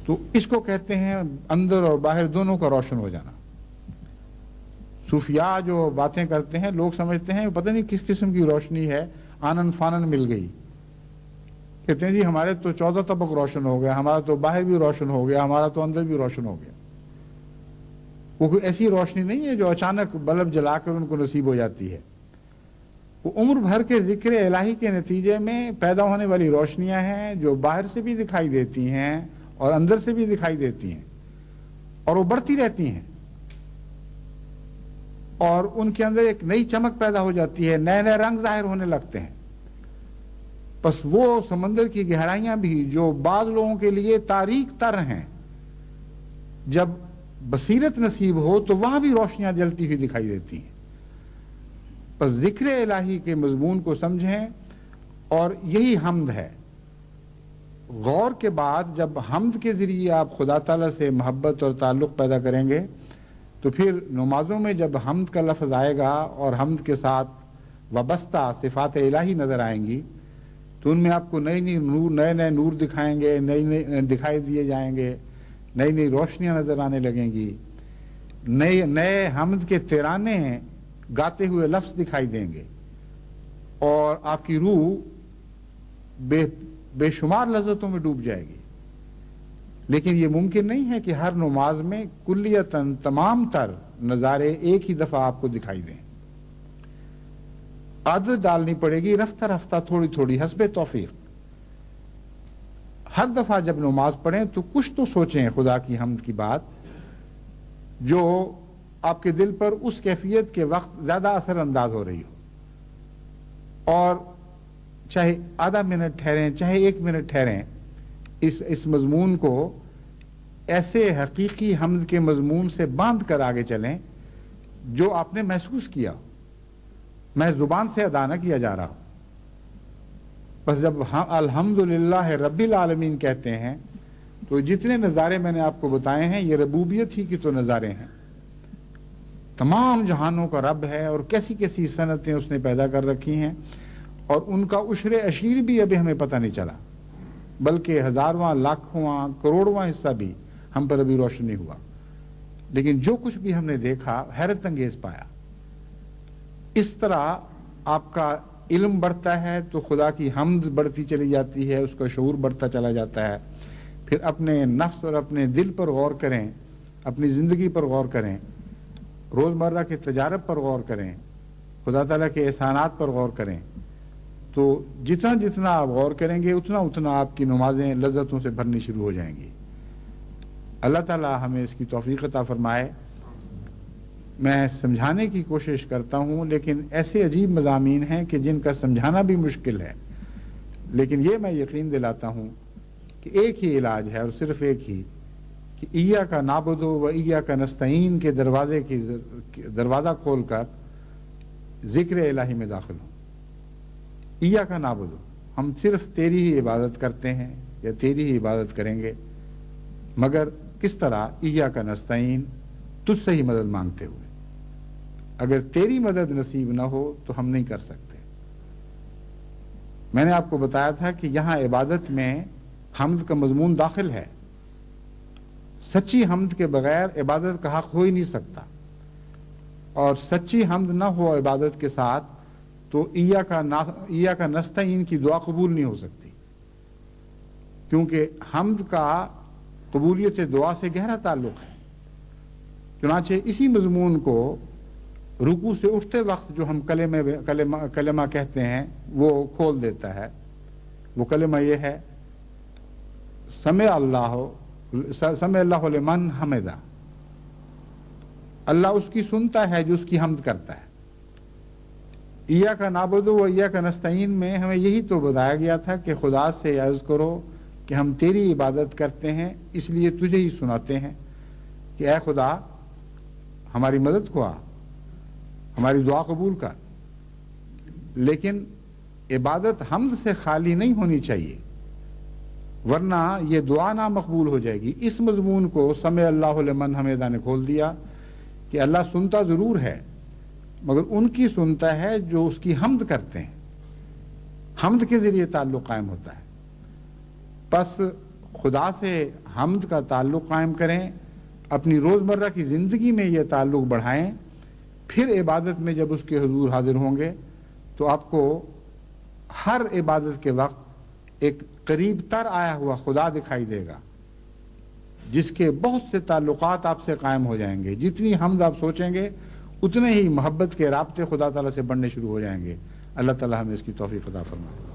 تو اس کو کہتے ہیں اندر اور باہر دونوں کا روشن ہو جانا. صوفیاء جو باتیں کرتے ہیں لوگ سمجھتے ہیں پتہ نہیں کس قسم کی روشنی ہے، آنن فانن مل گئی. کہتے ہیں جی ہمارے تو 14 طبق روشن ہو گیا، ہمارا تو باہر بھی روشن ہو گیا، ہمارا تو اندر بھی روشن ہو گیا. وہ کوئی ایسی روشنی نہیں ہے جو اچانک بلب جلا کر ان کو نصیب ہو جاتی ہے، وہ عمر بھر کے ذکر الہی کے نتیجے میں پیدا ہونے والی روشنیاں ہیں جو باہر سے بھی دکھائی دیتی ہیں اور اندر سے بھی دکھائی دیتی ہیں، اور وہ بڑھتی رہتی ہیں، اور ان کے اندر ایک نئی چمک پیدا ہو جاتی ہے، نئے نئے رنگ ظاہر ہونے لگتے ہیں۔ بس وہ سمندر کی گہرائیاں بھی جو بعض لوگوں کے لیے تاریک تر ہیں، جب بصیرت نصیب ہو تو وہاں بھی روشنیاں جلتی ہوئی دکھائی دیتی ہیں۔ بس ذکر الہی کے مضمون کو سمجھیں، اور یہی حمد ہے۔ غور کے بعد جب حمد کے ذریعے آپ خدا تعالیٰ سے محبت اور تعلق پیدا کریں گے تو پھر نمازوں میں جب حمد کا لفظ آئے گا اور حمد کے ساتھ وابستہ صفات الہی نظر آئیں گی تو ان میں آپ کو نئے نئے نور دکھائیں گے، نئے دکھائی دیے جائیں گے، نئی نئی روشنیاں نظر آنے لگیں گی، نئے حمد کے ترانے گاتے ہوئے لفظ دکھائی دیں گے، اور آپ کی روح بے شمار لذتوں میں ڈوب جائے گی۔ لیکن یہ ممکن نہیں ہے کہ ہر نماز میں کلیتاً تمام تر نظارے ایک ہی دفعہ آپ کو دکھائی دیں۔ عادت ڈالنی پڑے گی، رفتہ رفتہ تھوڑی تھوڑی حسب توفیق۔ ہر دفعہ جب نماز پڑھیں تو کچھ تو سوچیں خدا کی حمد کی بات جو آپ کے دل پر اس کیفیت کے وقت زیادہ اثر انداز ہو رہی ہو، اور چاہے آدھا منٹ ٹھہریں، چاہے 1 منٹ ٹھہریں، اس مضمون کو ایسے حقیقی حمد کے مضمون سے باندھ کر آگے چلیں جو آپ نے محسوس کیا، میں زبان سے ادا نہ کیا جا رہا ہوں۔ بس جب الحمدللہ رب العالمین کہتے ہیں تو جتنے نظارے میں نے آپ کو بتائے ہیں یہ ربوبیت ہی کی تو نظارے ہیں۔ تمام جہانوں کا رب ہے، اور کیسی کیسی صنعتیں اس نے پیدا کر رکھی ہیں، اور ان کا عشر اشیر بھی ابھی ہمیں پتہ نہیں چلا، بلکہ ہزارواں، لاکھواں، کروڑواں حصہ بھی ہم پر ابھی روشن نہیں ہوا۔ لیکن جو کچھ بھی ہم نے دیکھا حیرت انگیز پایا۔ اس طرح آپ کا علم بڑھتا ہے تو خدا کی حمد بڑھتی چلی جاتی ہے، اس کا شعور بڑھتا چلا جاتا ہے۔ پھر اپنے نفس اور اپنے دل پر غور کریں، اپنی زندگی پر غور کریں، روزمرہ کے تجارب پر غور کریں، خدا تعالیٰ کے احسانات پر غور کریں، تو جتنا جتنا آپ غور کریں گے اتنا اتنا آپ کی نمازیں لذتوں سے بھرنی شروع ہو جائیں گی۔ اللہ تعالیٰ ہمیں اس کی توفیق عطا فرمائے۔ میں سمجھانے کی کوشش کرتا ہوں، لیکن ایسے عجیب مضامین ہیں کہ جن کا سمجھانا بھی مشکل ہے، لیکن یہ میں یقین دلاتا ہوں کہ ایک ہی علاج ہے، اور صرف ایک ہی، کہ ایاک نعبد و ایاک نستعین کے دروازہ کھول کر ذکر الہی میں داخل ہوں۔ ایاک نعبد، ہم صرف تیری ہی عبادت کرتے ہیں یا تیری ہی عبادت کریں گے، مگر کس طرح؟ ایاک نستعین، تجھ سے ہی مدد مانگتے ہوئے۔ اگر تیری مدد نصیب نہ ہو تو ہم نہیں کر سکتے۔ میں نے آپ کو بتایا تھا کہ یہاں عبادت میں حمد کا مضمون داخل ہے۔ سچی حمد کے بغیر عبادت کا حق ہو ہی نہیں سکتا، اور سچی حمد نہ ہو عبادت کے ساتھ تو ایاک نستعین کی دعا قبول نہیں ہو سکتی، کیونکہ حمد کا قبولیت دعا سے گہرا تعلق ہے۔ چنانچہ اسی مضمون کو رکوع سے اٹھتے وقت جو ہم کلمہ کہتے ہیں وہ کھول دیتا ہے۔ وہ کلمہ یہ ہے، سمع اللہ لمن حمدہ، اللہ اس کی سنتا ہے جو اس کی حمد کرتا ہے۔ ایاک نعبد و ایاک نستعین میں ہمیں یہی تو بتایا گیا تھا کہ خدا سے عرض کرو کہ ہم تیری عبادت کرتے ہیں، اس لیے تجھے ہی سناتے ہیں کہ اے خدا ہماری مدد کو آ، ہماری دعا قبول کر۔ لیکن عبادت حمد سے خالی نہیں ہونی چاہیے، ورنہ یہ دعا نامقبول ہو جائے گی۔ اس مضمون کو سمع اللہ لمن حمدہ نے کھول دیا کہ اللہ سنتا ضرور ہے، مگر ان کی سنتا ہے جو اس کی حمد کرتے ہیں، حمد کے ذریعے تعلق قائم ہوتا ہے۔ پس خدا سے حمد کا تعلق قائم کریں، اپنی روزمرہ کی زندگی میں یہ تعلق بڑھائیں، پھر عبادت میں جب اس کے حضور حاضر ہوں گے تو آپ کو ہر عبادت کے وقت ایک قریب تر آیا ہوا خدا دکھائی دے گا، جس کے بہت سے تعلقات آپ سے قائم ہو جائیں گے. جتنی حمد آپ سوچیں گے اتنے ہی محبت کے رابطے خدا تعالیٰ سے بڑھنے شروع ہو جائیں گے. اللہ تعالیٰ ہمیں اس کی توفیق عطا فرمائے.